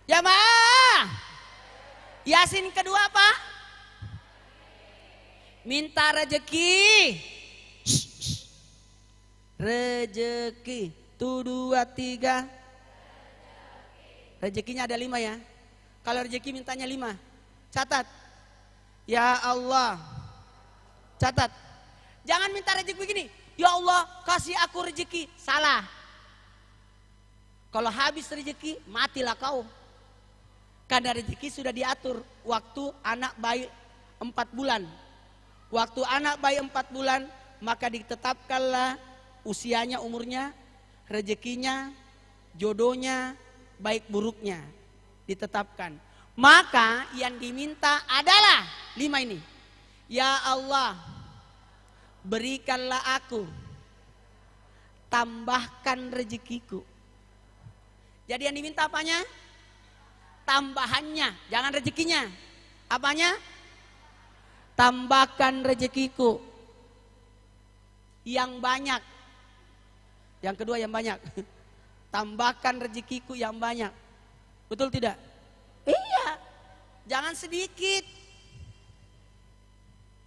Jamaah, Yasin kedua Pak. Minta rezeki. Rezeki. 1, 2, 3. Rezekinya ada 5 ya. Kalau rezeki mintanya 5. Catat. Ya Allah. Catat. Jangan minta rezeki begini. Ya Allah, kasih aku rezeki. Salah. Kalau habis rezeki, matilah kau. Karena rezeki sudah diatur waktu anak bayi 4 bulan. Waktu anak bayi 4 bulan, maka ditetapkanlah usianya, umurnya, rezekinya, jodohnya, baik buruknya ditetapkan. Maka yang diminta adalah 5 ini. Ya Allah, berikanlah aku, tambahkan rezekiku. Jadi yang diminta apanya? Tambahannya, jangan rezekinya. Apanya? Tambahkan rezekiku yang banyak. Yang kedua yang banyak. Tambahkan rezekiku yang banyak. Betul tidak? Iya. Jangan sedikit.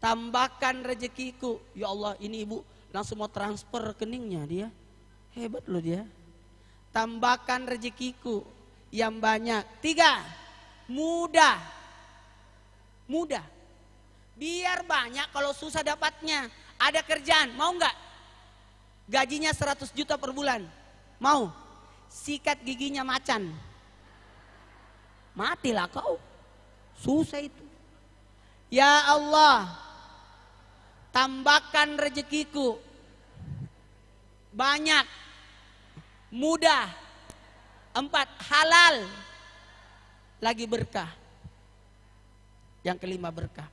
Tambahkan rezekiku. Ya Allah, ini ibu langsung mau transfer rekeningnya dia. Hebat loh dia. Tambahkan rezekiku yang banyak. 3, mudah. Mudah. Biar banyak, kalau susah dapatnya. Ada kerjaan, mau nggak? Gajinya 100 juta per bulan. Mau? Sikat giginya macan. Matilah kau. Susah itu. Ya Allah, tambahkan rezekiku banyak, mudah. 4, halal. Lagi berkah. Yang kelima berkah.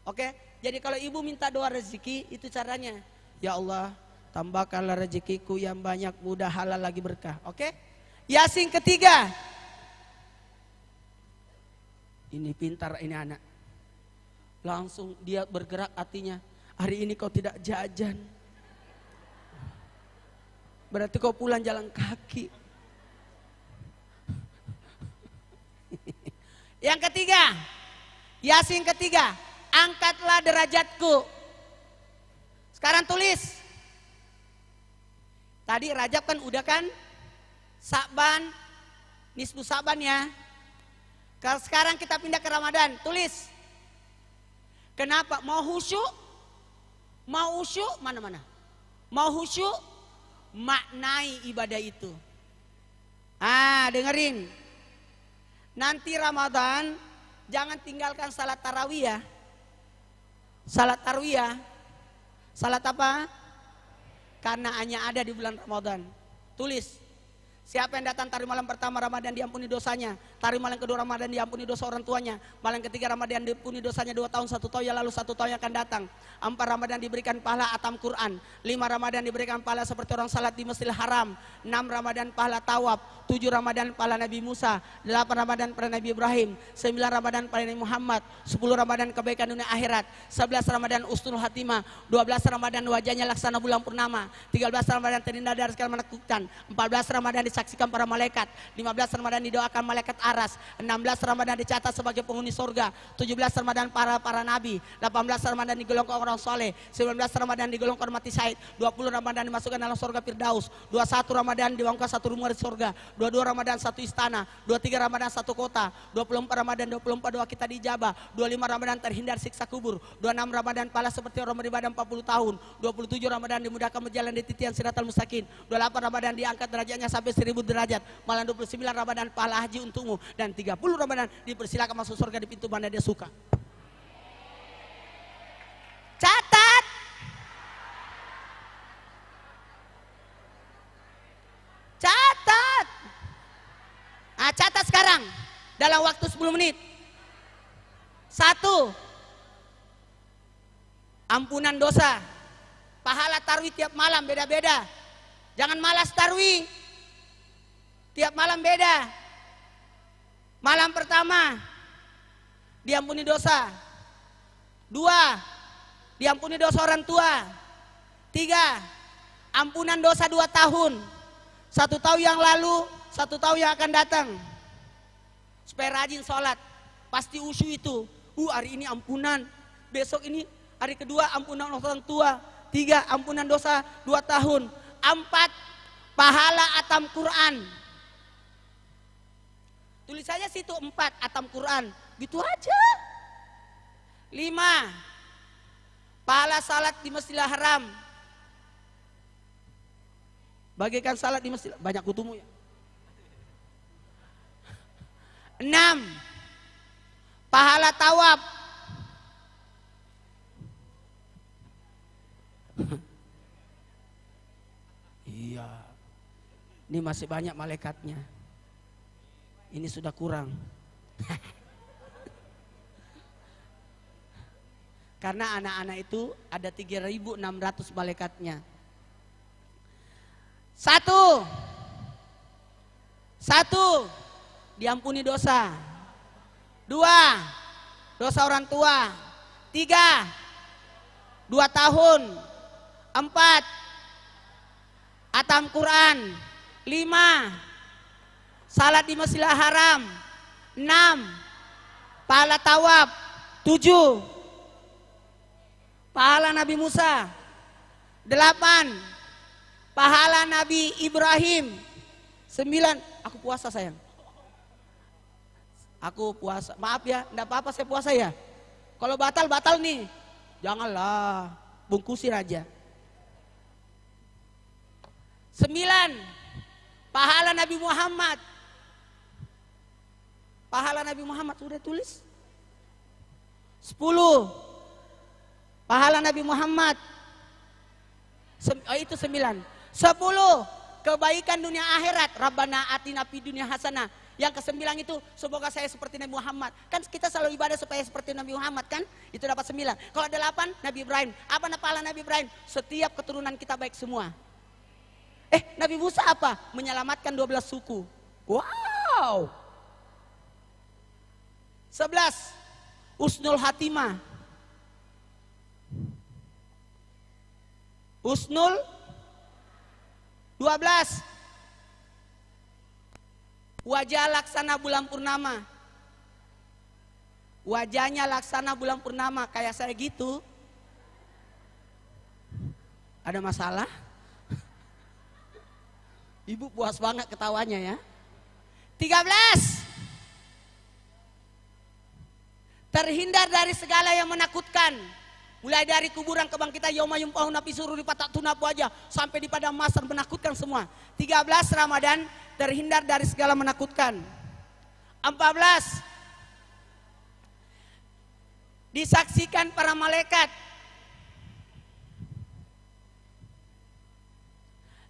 Oke, jadi kalau ibu minta doa rezeki, itu caranya. Ya Allah, tambahkanlah rezekiku yang banyak, mudah, halal, lagi berkah. Oke. Yasin ketiga. Ini pintar ini anak. Langsung dia bergerak hatinya. Hari ini kau tidak jajan. Berarti kau pulang jalan kaki. Yang ketiga, Yasin ketiga, angkatlah derajatku. Sekarang tulis. Tadi Rajab kan udah kan? Sa'ban, nisfu Sa'ban ya. Kalau sekarang kita pindah ke Ramadan, tulis. Kenapa? Mau khusyuk? Mau khusyuk? Mana-mana? Mau khusyuk? Maknai ibadah itu. Dengerin. Nanti Ramadan jangan tinggalkan salat tarawih ya. Salat tarawih ya. Salat apa? Karena hanya ada di bulan Ramadan. Tulis. Siapa yang datang tarawih malam pertama Ramadan diampuni dosanya. Tarawih malam kedua Ramadan diampuni dosa orang tuanya. Malam ketiga Ramadan diampuni dosanya 2 tahun 1 tahun yang lalu 1 tahun yang akan datang. 4 Ramadan diberikan pahala atam Quran. 5 Ramadan diberikan pahala seperti orang salat di Masjidil Haram. 6 Ramadan pahala tawaf. 7 Ramadan pahala Nabi Musa. 8 Ramadan pahala Nabi Ibrahim. 9 Ramadan pahala Nabi Muhammad. 10 Ramadan kebaikan dunia akhirat. 11 Ramadan usnul hatimah. 12 Ramadan wajahnya laksana bulan purnama. 13 Ramadan terhindar dari segala menakutkan. 14 Ramadan disaksikan para malaikat. 15 Ramadan didoakan malaikat aras. 16 Ramadan dicatat sebagai penghuni surga. 17 Ramadan para nabi. 18 Ramadan digolongkan orang soleh. 19 Ramadan digolongkan mati syahid. 20 Ramadan dimasukkan dalam surga Firdaus. 21 Ramadan dibangunkan satu rumah di surga. 22 Ramadan satu istana. 23 Ramadan satu kota. 24 Ramadan 24 doa kita dijabah. 25 Ramadan terhindar siksa kubur. 26 Ramadan pahala seperti orang beribadah 40 tahun. 27 Ramadan dimudahkan berjalan di titian siratal mustaqim. 28 Ramadan diangkat derajatnya sampai 1000 derajat. Malam 29 Ramadan pahala haji untukmu. Dan 30 Ramadan dipersilakan masuk surga di pintu mana dia suka. Catat. Catat. Catat sekarang. Dalam waktu 10 menit. 1. Ampunan dosa. Pahala tarwih tiap malam beda-beda. Jangan malas tarwih. Tiap malam beda. Malam pertama diampuni dosa. 2. Diampuni dosa orang tua. 3. Ampunan dosa 2 tahun. 1 tahun yang lalu, 1 tahun yang akan datang. Supaya rajin sholat. Pasti usyuk itu. Hari ini ampunan. Besok ini hari kedua ampunan orang tua. 3. Ampunan dosa 2 tahun. 4. Pahala atam Quran. Tulis saja situ 4 atam Quran. Gitu aja. 5. Pahala salat di Masjidil Haram. Bagikan salat di masjid. Banyak kutumu ya. 6. Pahala tawaf. Iya. Ini masih banyak malaikatnya. Ini sudah kurang. Karena anak-anak itu ada 3.600 malaikatnya. 1. Diampuni dosa. 2. Dosa orang tua. 3. 2 tahun. 4. Atam Quran. 5. Salat di Masjidil Haram. 6. Pahala tawaf. 7. Pahala Nabi Musa. 8. Pahala Nabi Ibrahim. 9. Aku puasa sayang. Aku puasa. Maaf ya, enggak apa-apa saya puasa ya. Kalau batal nih. Janganlah, bungkusin aja. 9. Pahala Nabi Muhammad. Pahala Nabi Muhammad sudah tulis. 10. Pahala Nabi Muhammad. Itu 9. 10. Kebaikan dunia akhirat. Rabbana atina fid dunya hasanah. Yang ke-9 itu semoga saya seperti Nabi Muhammad. Kan kita selalu ibadah supaya seperti Nabi Muhammad kan? Itu dapat 9. Kalau 8 Nabi Ibrahim. Apa pahala Nabi Ibrahim? Setiap keturunan kita baik semua. Nabi Musa apa? Menyelamatkan 12 suku. Wow. 11. Usnul hatimah. Usnul 12. Wajah laksana bulan purnama. Wajahnya laksana bulan purnama kayak saya gitu. Ada masalah? Ibu puas banget ketawanya ya. 13. terhindar dari segala yang menakutkan. Mulai dari kuburan kebangkitan yauma yumpahun napi suruh di patak tunapu aja sampai di padang mahsyar menakutkan semua. 13 Ramadan terhindar dari segala menakutkan. 14 disaksikan para malaikat.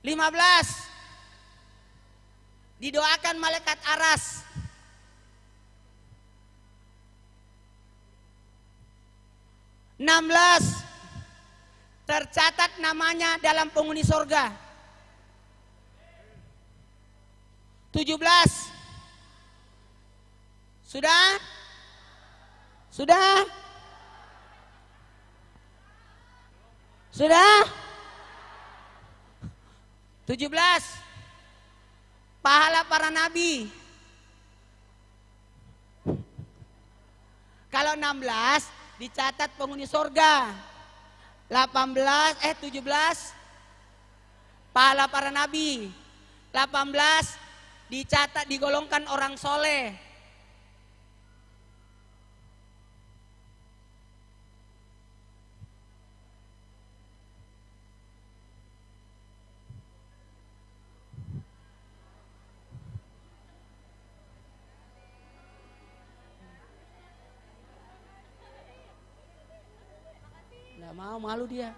15 didoakan malaikat aras. 16 tercatat namanya dalam penghuni sorga. 17 sudah? Sudah? Sudah? 17 pahala para nabi. Kalau 16 dicatat penghuni sorga. 17 pahala para nabi. 18 dicatat digolongkan orang soleh. Nggak mau, malu dia.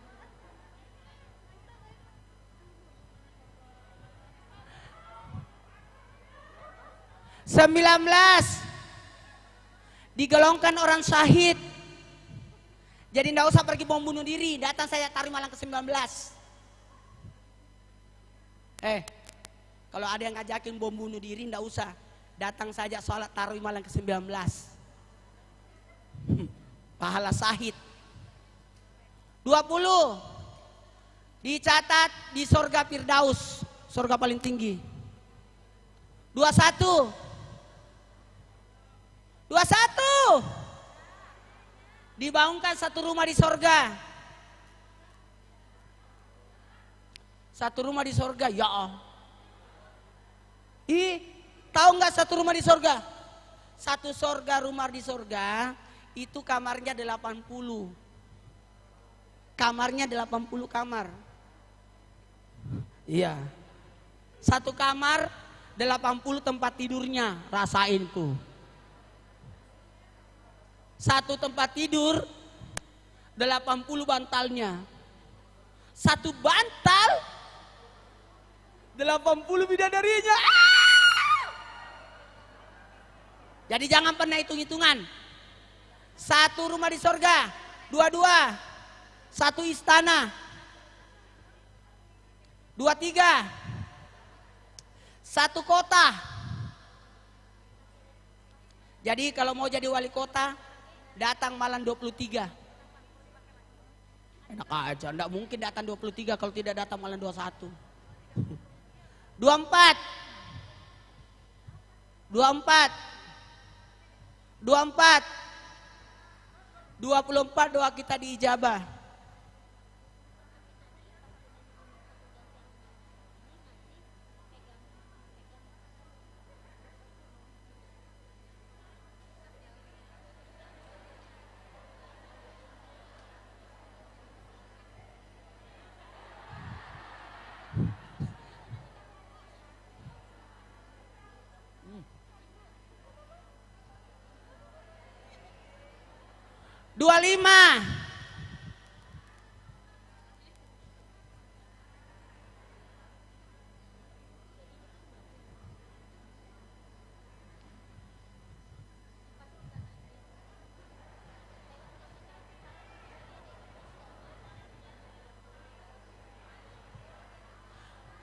Sembilan belas digolongkan orang syahid. Jadi nggak usah pergi bom bunuh diri, datang saya taruh malam ke-19. Kalau ada yang ngajakin bom bunuh diri nggak usah, datang saja sholat taruh malam ke-19. Pahala syahid. 20 dicatat di sorga Firdaus, sorga paling tinggi. 21 dibangunkan satu rumah di sorga. Satu rumah di sorga, ya Allah. Tahu nggak satu rumah di sorga? Satu sorga, rumah di sorga itu kamarnya 80. Kamarnya 80 kamar. Iya. Satu kamar 80 tempat tidurnya, rasain tuh. Satu tempat tidur 80 bantalnya. Satu bantal 80 bidadarinya. Jadi jangan pernah hitung-hitungan. Satu rumah di sorga, dua. Satu istana. 23 satu kota. Jadi kalau mau jadi wali kota datang malam 23. Enak aja, enggak mungkin datang 23 kalau tidak datang malam 21. 24 doa kita diijabah. 25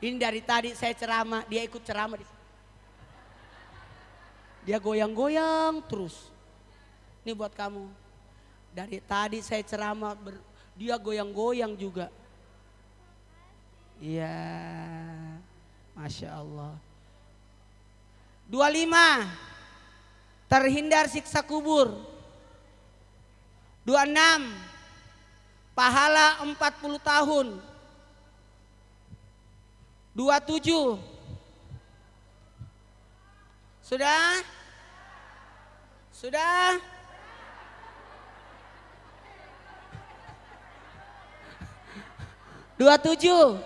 ini dari tadi saya ceramah, dia ikut ceramah di sini. Dia goyang-goyang terus. Ini buat kamu. Dari tadi saya ceramah, dia goyang-goyang juga. Iya, Masya Allah. 25 terhindar siksa kubur. 26 pahala 40 tahun. 27 sudah? Sudah? 27.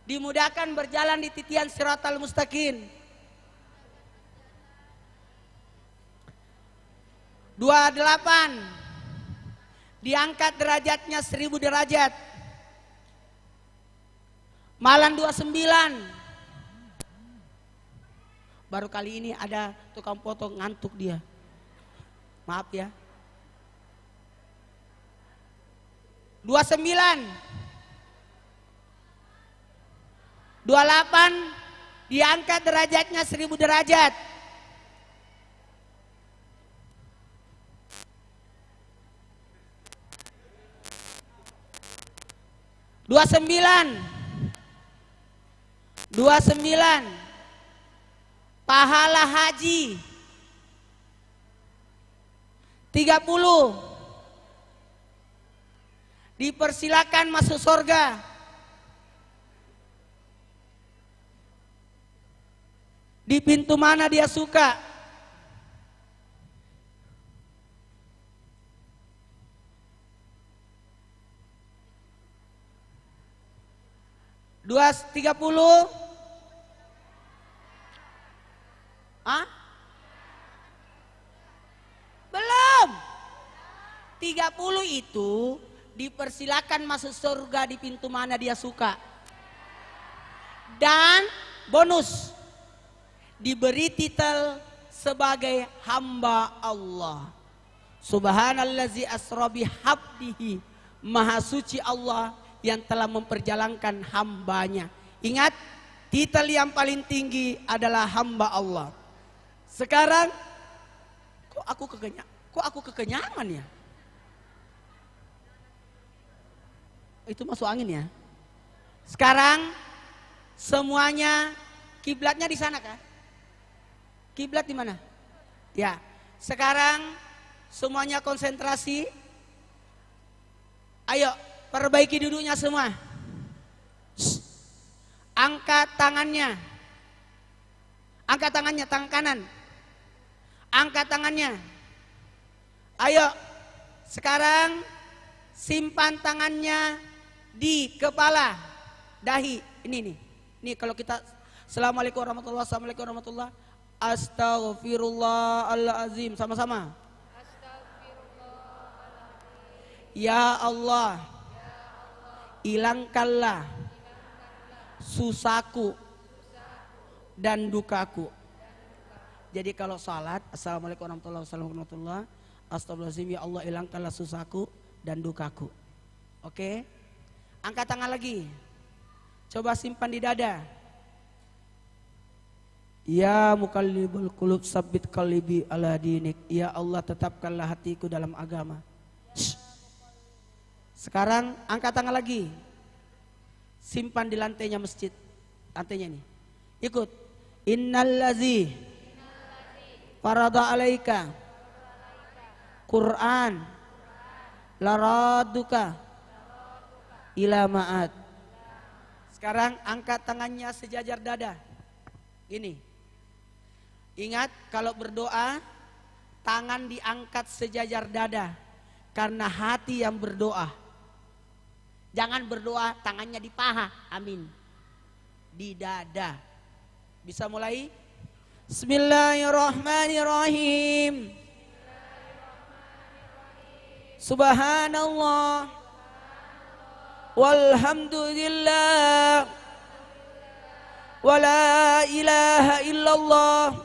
Dimudahkan berjalan di titian siratal mustaqim. 28. Diangkat derajatnya 1000 derajat. Malam 29. Baru kali ini ada tukang foto ngantuk dia. Maaf ya. 29. 28. Diangkat derajatnya 1000 derajat. 29. Pahala haji. 30. Dipersilakan masuk surga. Di pintu mana dia suka. 30. Hah? Belum. 30 itu dipersilakan masuk surga di pintu mana dia suka. Dan bonus, diberi titel sebagai hamba Allah. Subhanallazi asra bihabdihi, maha suci Allah yang telah memperjalankan hambanya. Ingat, titel yang paling tinggi adalah hamba Allah. Sekarang kok aku kekenyangan ya? Itu masuk angin ya. Sekarang semuanya kiblatnya di sana kan? Kiblat di mana? Ya. Sekarang semuanya konsentrasi. Ayo, perbaiki duduknya semua. Angkat tangannya. Angkat tangannya, tangan kanan. Angkat tangannya. Ayo, sekarang simpan tangannya di kepala, dahi. Ini nih. Ini kalau kita Assalamualaikum warahmatullahi wabarakatuh. Assalamualaikum warahmatullahi wabarakatuh. Astaghfirullahaladzim. Sama-sama. Ya Allah, hilangkanlah susahku dan dukaku. Jadi kalau salat, Assalamualaikum warahmatullahi wabarakatuh, astagfirullahaladzim, ya Allah hilangkanlah susahku dan dukaku. Oke, angkat tangan lagi, coba simpan di dada. Ya mukallibul qulub sabbit qalbi ala dinik. Ya Allah, tetapkanlah hatiku dalam agama. Sekarang angkat tangan lagi, simpan di lantainya masjid. Lantainya ini, ikut. Innallazi farada alaika Quran laraduka ila ma'ad. Sekarang angkat tangannya sejajar dada. Gini. Ingat, kalau berdoa tangan diangkat sejajar dada, karena hati yang berdoa. Jangan berdoa tangannya di paha, amin. Di dada. Bisa mulai? Bismillahirrahmanirrahim. Subhanallah. Walhamdulillah. Wala ilaha illallah.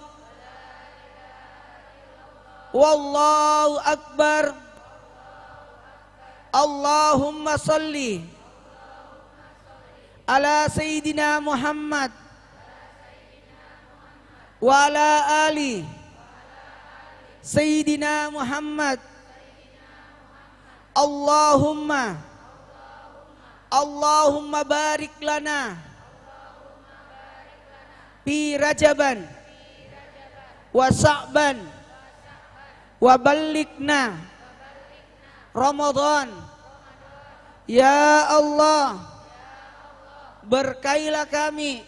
Wallahu akbar. Allahumma salli ala Sayyidina Muhammad wa ala ali Sayyidina Muhammad. Allahumma barik lana fi Rajaban wa Sa'ban wa ballighna Ramadan. Ya Allah, berkailah kami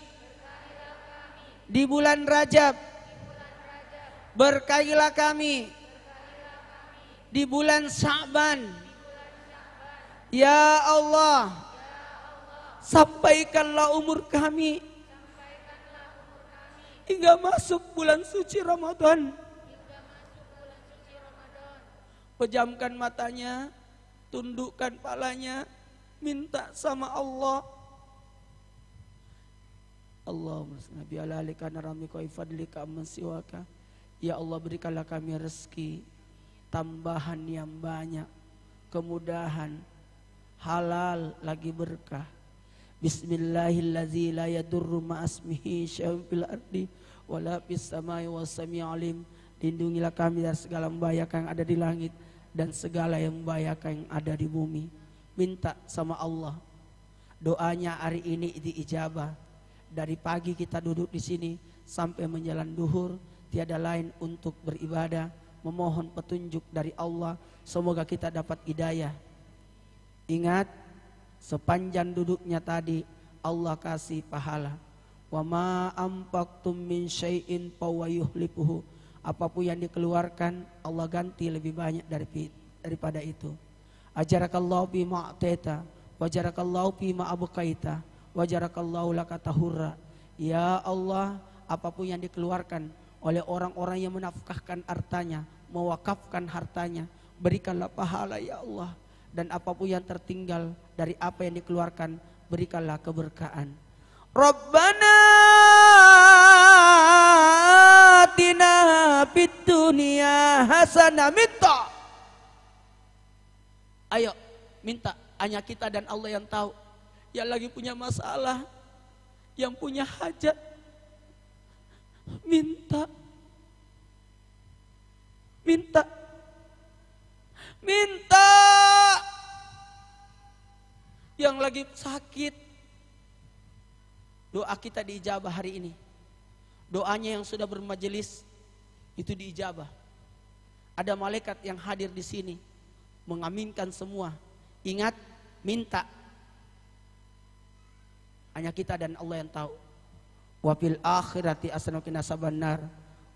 di bulan Rajab, berkailah kami di bulan Sa'ban. Ya Allah, sampaikanlah umur kami hingga masuk bulan suci Ramadan. Pejamkan matanya, tundukkan palanya, minta sama Allah. Allahumma salli ala alika naramika wa fadlika amman siwaka. Ya Allah, berikanlah kami rezeki tambahan yang banyak, kemudahan, halal lagi berkah. Bismillahirrahmanirrahim. La yadurru ma'asmihi syai'un fil ardi wala fis samai was sami'ul alim. Lindungilah kami dari segala membahayakan yang ada di langit dan segala yang membahayakan yang ada di bumi. Minta sama Allah. Doanya hari ini diijabah. Dari pagi kita duduk di sini sampai menjelang duhur, tiada lain untuk beribadah, memohon petunjuk dari Allah. Semoga kita dapat hidayah. Ingat, sepanjang duduknya tadi Allah kasih pahala. Wa ma anfaqtum min syai'in fahuwa yukhlifuhu. Apapun yang dikeluarkan Allah ganti lebih banyak daripada itu. Ajarakallahu bima a'taita wa ajarakallahu bima abqaita wa ajarakallahu laka tahurra. Ya Allah, apapun yang dikeluarkan oleh orang-orang yang menafkahkan hartanya, mewakafkan hartanya, berikanlah pahala ya Allah. Dan apapun yang tertinggal dari apa yang dikeluarkan, berikanlah keberkahan. Rabbana atina fid dunya hasanah. Minta. Ayo minta, hanya kita dan Allah yang tahu. Yang lagi punya masalah, yang punya hajat, minta. Minta. Minta. Yang lagi sakit, doa kita diijabah hari ini. Doanya yang sudah bermajelis itu diijabah. Ada malaikat yang hadir di sini mengaminkan semua. Ingat, minta. Hanya kita dan Allah yang tahu. Wa fil akhirati hasanah wa qina azabannar.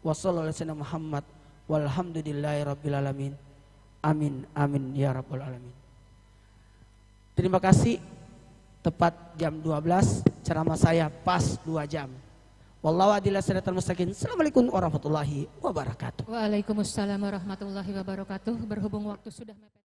Wa sallallahu alaihi wasallam Muhammad walhamdulillahi rabbil alamin. Amin amin ya rabbal alamin. Terima kasih. Tepat jam 12 ceramah saya pas 2 jam. Wallahu a'lam bishawab. Assalamualaikum warahmatullahi wabarakatuh. Waalaikumsalam warahmatullahi wabarakatuh. Berhubung waktu sudah mepet.